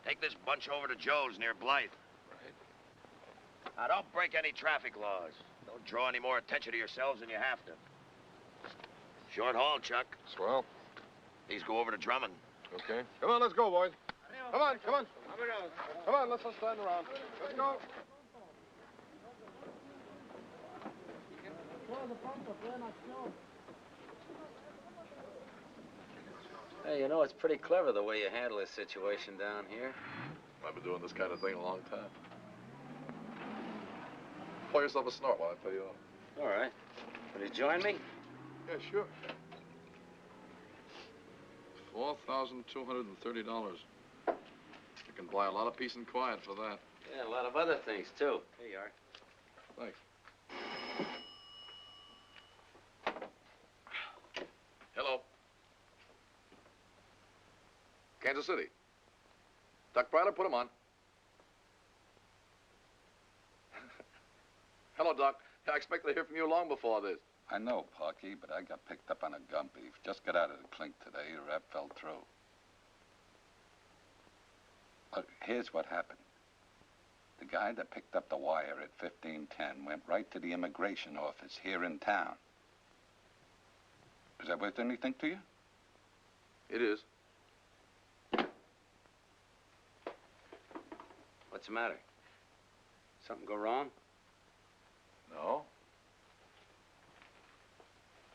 Take this bunch over to Joe's near Blythe. Right. Now, don't break any traffic laws. Don't draw any more attention to yourselves than you have to. Short haul, Chuck. Swell. These go over to Drummond. Okay. Come on, let's go, boys. Come on, come on. Come on, let's not stand around. Let's go. Hey, you know, it's pretty clever the way you handle this situation down here. I've been doing this kind of thing a long time. Pour yourself a snort while I pay you off. All right. Will you join me? Yeah, sure. $4,230. You can buy a lot of peace and quiet for that. Yeah, a lot of other things, too. Here you are. Thanks. Hello. Kansas City. Duck Bryler, put him on. Hello, Doc. I expect to hear from you long before this. I know, Parky, but I got picked up on a gun beef. Just got out of the clink today. The rap fell through. But here's what happened. The guy that picked up the wire at 1510 went right to the immigration office here in town. Is that worth anything to you? It is. What's the matter? Something go wrong? No.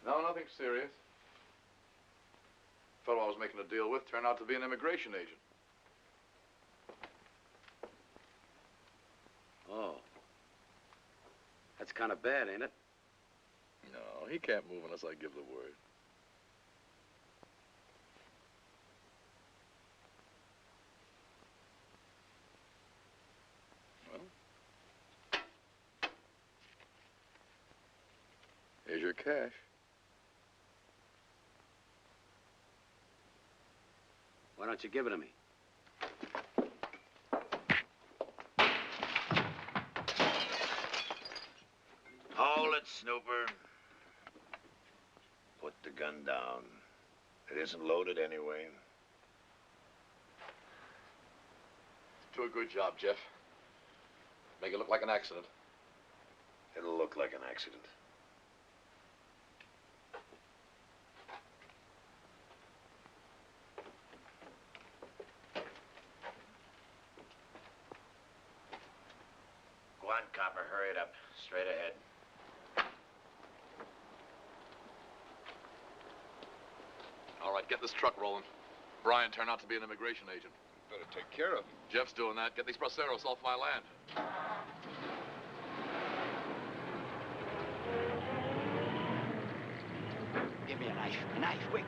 No, nothing serious. The fellow I was making a deal with turned out to be an immigration agent. Oh. That's kind of bad, ain't it? No, he can't move unless I give the word. Well, here's your cash. Why don't you give it to me? Hold it, Snooper. Put the gun down. It isn't loaded anyway. Do a good job, Jeff. Make it look like an accident. It'll look like an accident. Go on, copper. Hurry it up. Straight ahead. All right, get this truck rolling. Brian turned out to be an immigration agent. Better take care of him. Jeff's doing that. Get these braceros off my land. Give me a knife. A knife, quick.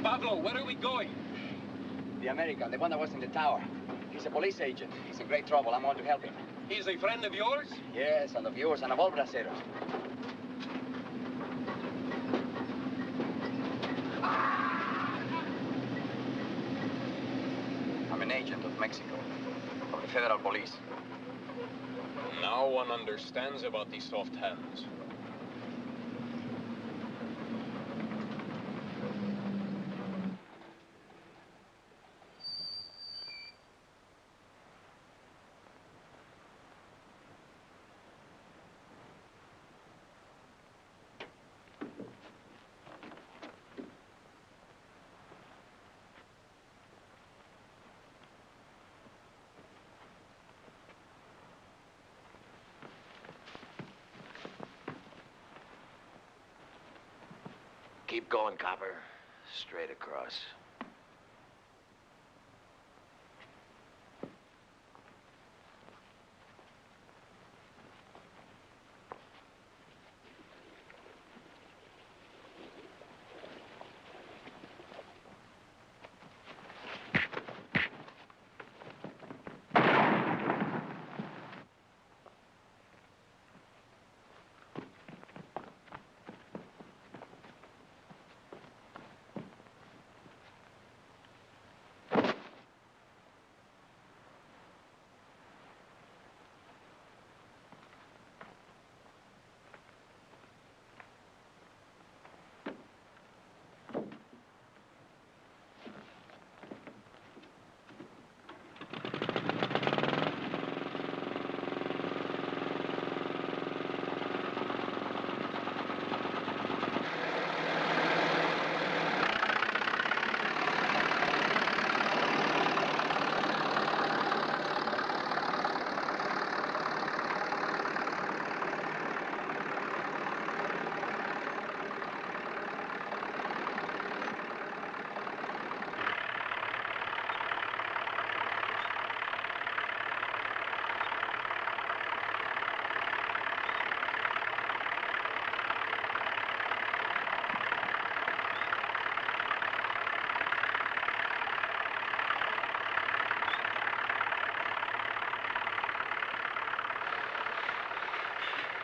Pablo, where are we going? The American, the one that was in the tower. He's a police agent. He's in great trouble. I'm going to help him. He's a friend of yours? Yes, and of yours, and of all braceros. I'm an agent of Mexico, of the federal police. Now one understands about these soft hands. Keep going, copper. Straight across.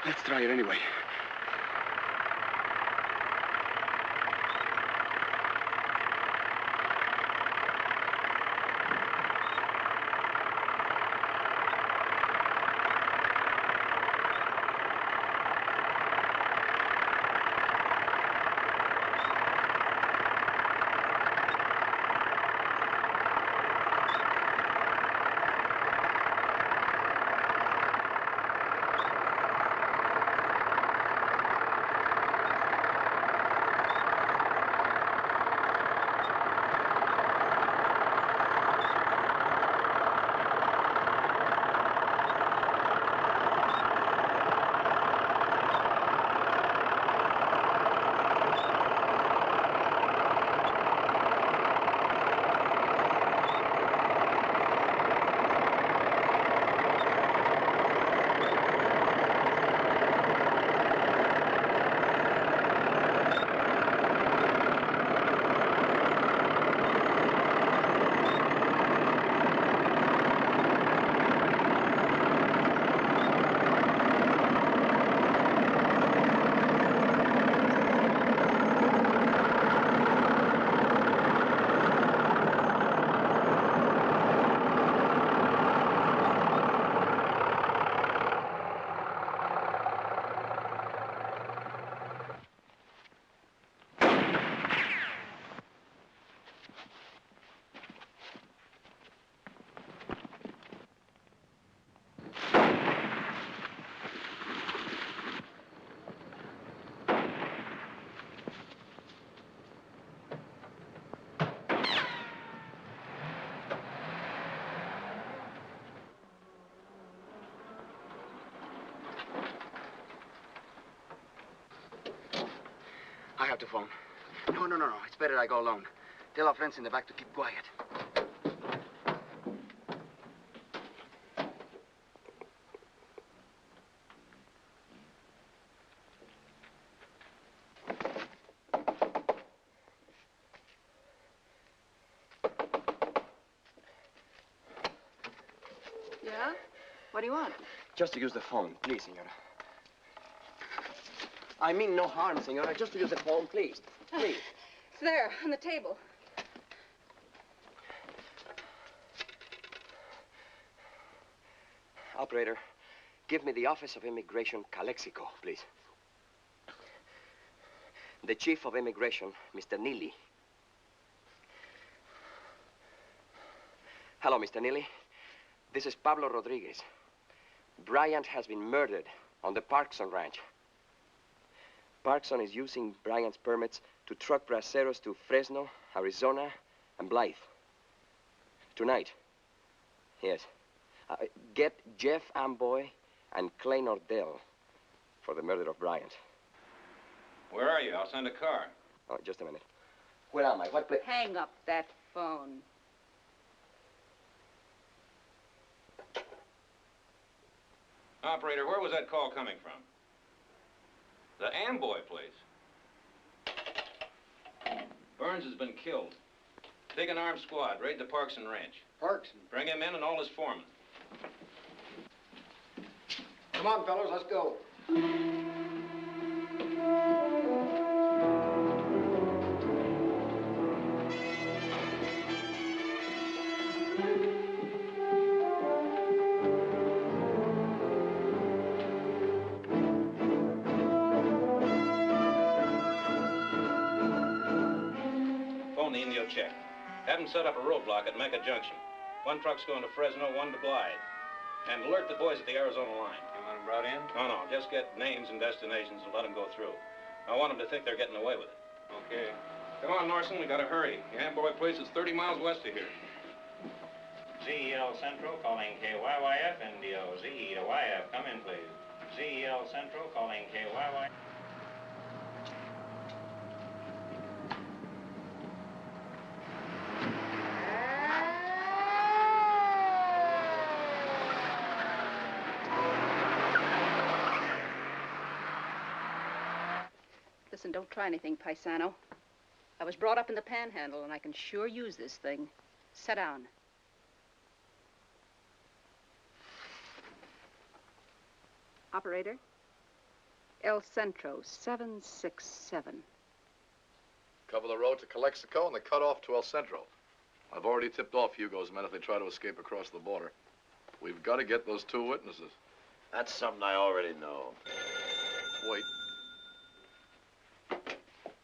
Let's try it anyway. have to phone. No. It's better I go alone. Tell our friends in the back to keep quiet. Yeah? What do you want? Just to use the phone, please, senora. I mean no harm, senora. Just to use the phone, please. Please. It's there, on the table. Operator, give me the Office of Immigration, Calexico, please. The Chief of Immigration, Mr. Neely. Hello, Mr. Neely. This is Pablo Rodriguez. Bryant has been murdered on the Parkson Ranch. Parkson is using Bryant's permits to truck braceros to Fresno, Arizona, and Blythe. Tonight. Yes. Get Jeff Amboy and Clay Nordell for the murder of Bryant. Where are you? I'll send a car. Oh, just a minute. Where am I? What place? Hang up that phone. Operator, where was that call coming from? The Amboy place. Burns has been killed. Big and armed squad, raid the Parkson Ranch. Parkson? Bring him in and all his foremen. Come on, fellows, let's go. Phone the Indio check. Have them set up a roadblock at Mecca Junction. One truck's going to Fresno, one to Blythe. And alert the boys at the Arizona line. You want them brought in? No. Just get names and destinations and let them go through. I want them to think they're getting away with it. Okay. Come on, Norson, we gotta hurry. The Amboy place is 30 miles west of here. ZEL Central calling KYYF, Indio. ZE to YF, come in, please. ZEL Central calling KYY. Listen, don't try anything, paisano. I was brought up in the Panhandle, and I can sure use this thing. Sit down. Operator, El Centro, 767. Cover the road to Calexico and the cutoff to El Centro. I've already tipped off Hugo's men if they try to escape across the border. We've got to get those two witnesses. That's something I already know. Wait.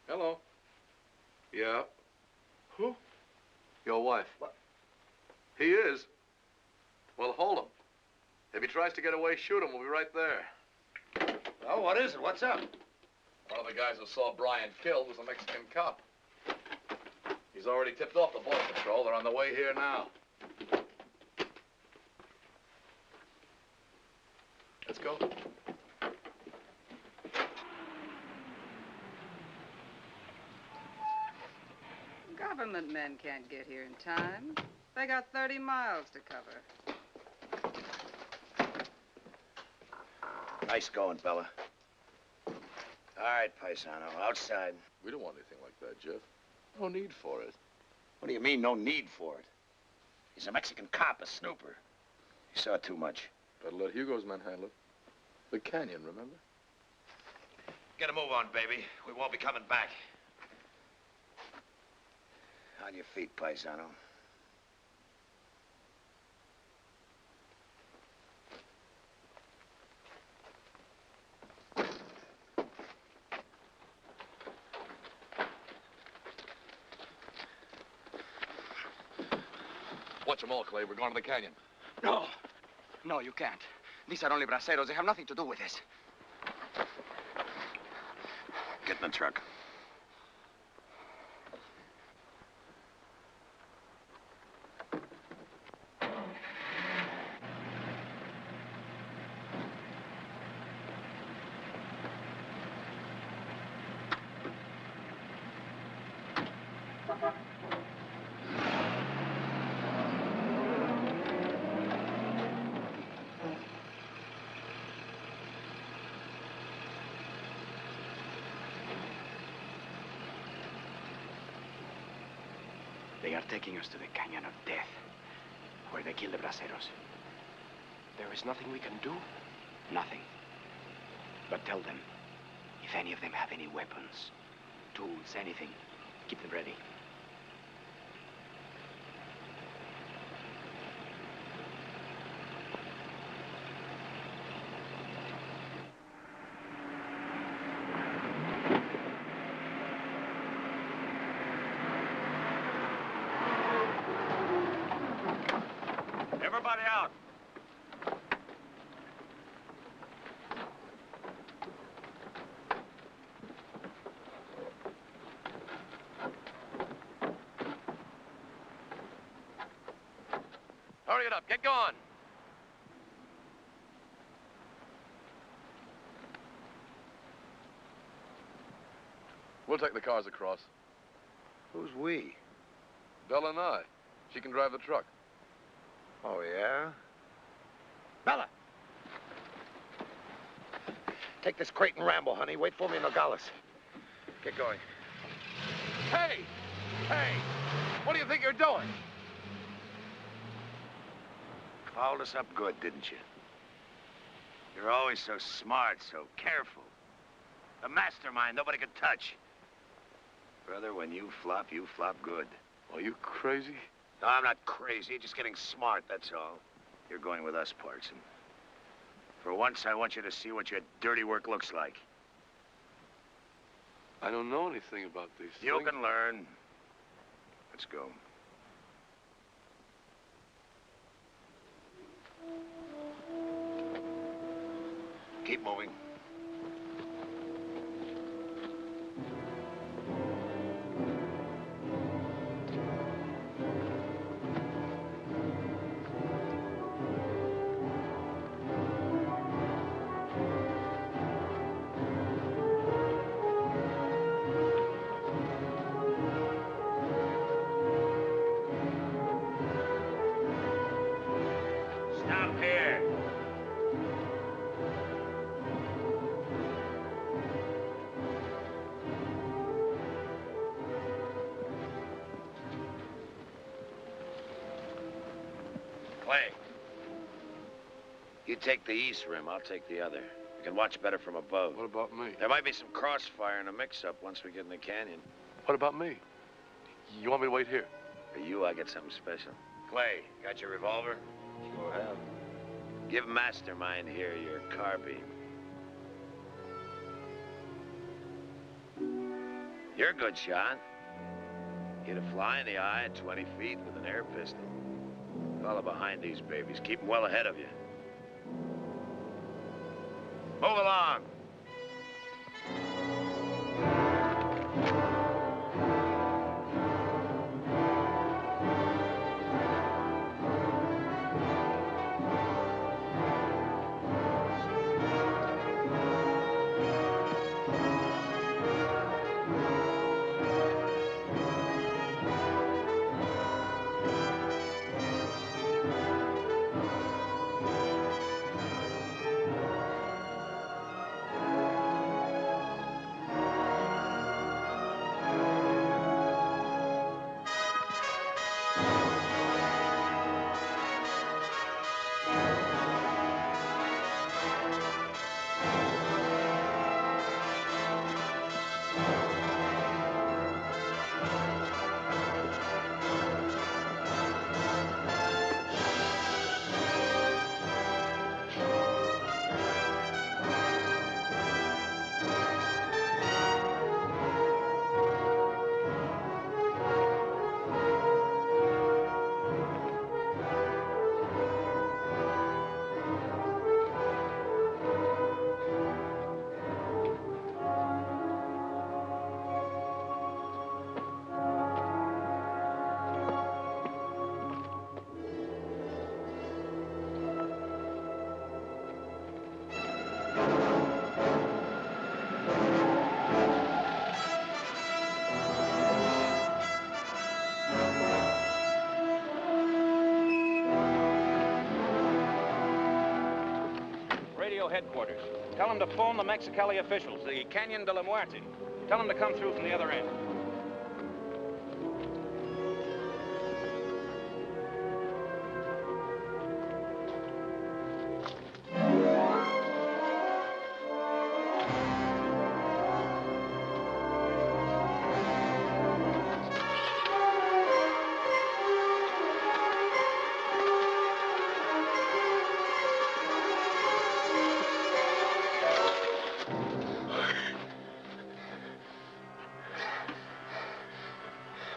Hello. Yeah. Who? Your wife. What? He is? Well, hold him. If he tries to get away, shoot him. We'll be right there. Oh, what is it? What's up? One of the guys who saw Bryant killed was a Mexican cop. He's already tipped off the Border Patrol. They're on the way here now. Let's go. Government men can't get here in time. They got 30 miles to cover. Nice going, Bella. All right, paisano, outside. We don't want anything like that, Jeff. No need for it. What do you mean, no need for it? He's a Mexican cop, a snooper. He saw too much. Better let Hugo's men handle it. The canyon, remember? Get a move on, baby. We won't be coming back. On your feet, paisano. Watch them all, Clay. We're going to the canyon. No. No, you can't. These are only braceros. They have nothing to do with this. Get in the truck. They are taking us to the Canyon of Death, where they kill the braceros. There is nothing we can do? Nothing. But tell them, if any of them have any weapons, tools, anything, keep them ready. Everybody out. Hurry it up. Get going. We'll take the cars across. Who's we? Bella and I. She can drive the truck. Oh, yeah? Bella! Take this crate and ramble, honey. Wait for me in Nogales. Get going. Hey! Hey! What do you think you're doing? Fouled us up good, didn't you? You're always so smart, so careful. A mastermind nobody could touch. Brother, when you flop good. Are you crazy? No, I'm not crazy, just getting smart, that's all. You're going with us, Parkson. For once, I want you to see what your dirty work looks like. I don't know anything about these things. You can learn. Let's go. Keep moving. Stop here. Clay, you take the east rim, I'll take the other. We can watch better from above. What about me? There might be some crossfire and a mix-up once we get in the canyon. What about me? You want me to wait here? For you, I get something special. Clay, got your revolver? Sure have. Give Mastermind here your carbine. You're a good shot. Hit a fly in the eye at 20 feet with an air pistol. Follow behind these babies. Keep them well ahead of you. Move along. Radio headquarters. Tell them to phone the Mexicali officials, the Canyon de la Muerte. Tell them to come through from the other end.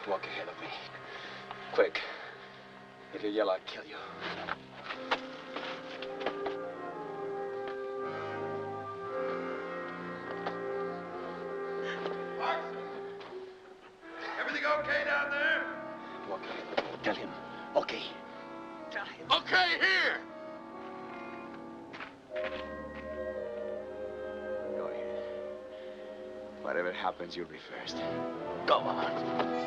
Walk ahead of me. Quick. If you yell, I'll kill you. Everything okay down there? Walk ahead of me. Tell him. Okay. Tell him. Okay, here. Go ahead. Whatever happens, you'll be first. Go on.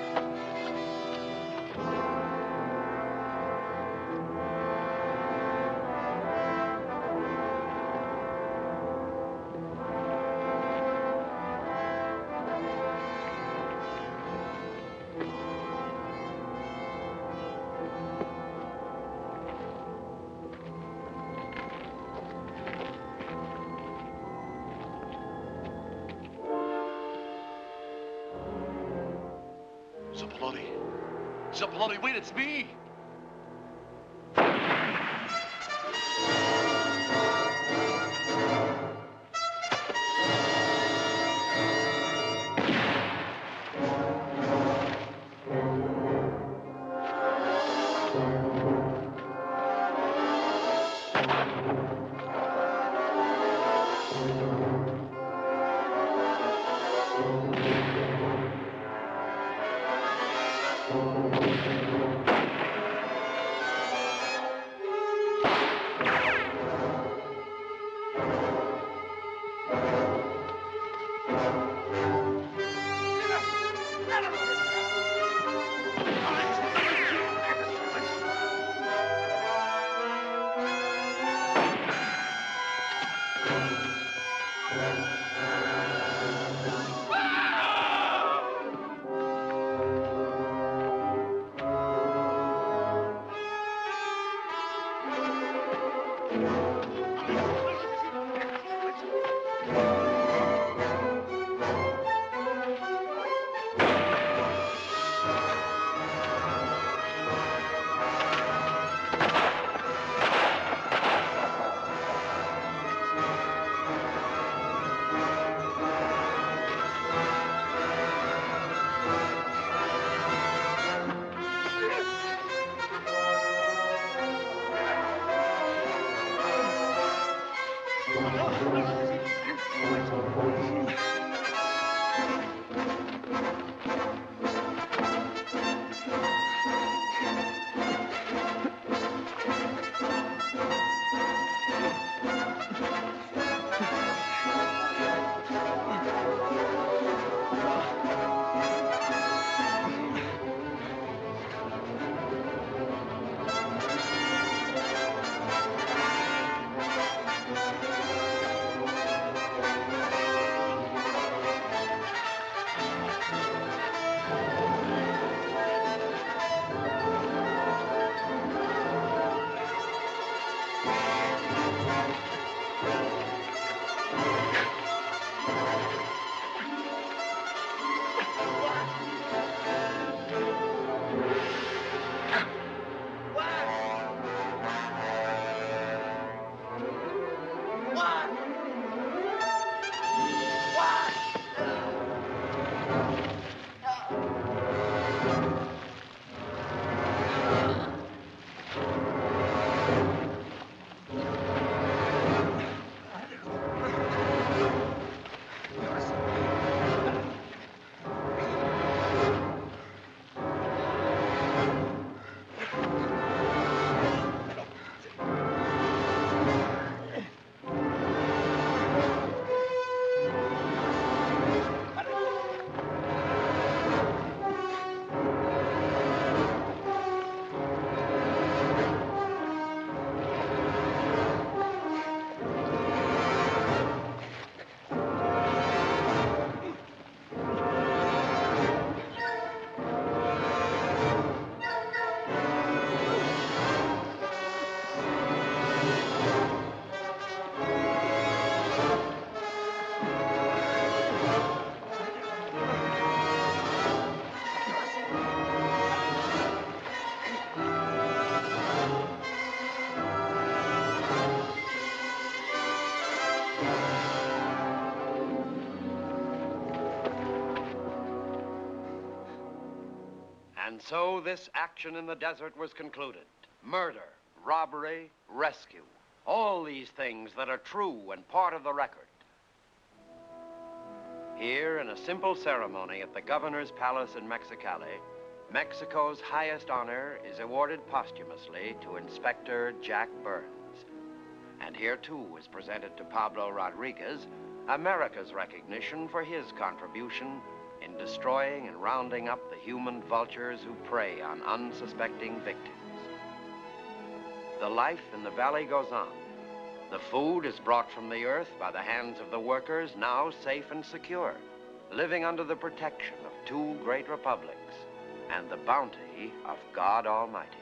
Zapalotti, wait, it's me! so this action in the desert was concluded. Murder, robbery, rescue. All these things that are true and part of the record. Here, in a simple ceremony at the governor's palace in Mexicali, Mexico's highest honor is awarded posthumously to Inspector Jack Burns. And here, too, is presented to Pablo Rodriguez America's recognition for his contribution in destroying and rounding up the human vultures who prey on unsuspecting victims. The life in the valley goes on. The food is brought from the earth by the hands of the workers, now safe and secure, living under the protection of two great republics and the bounty of God Almighty.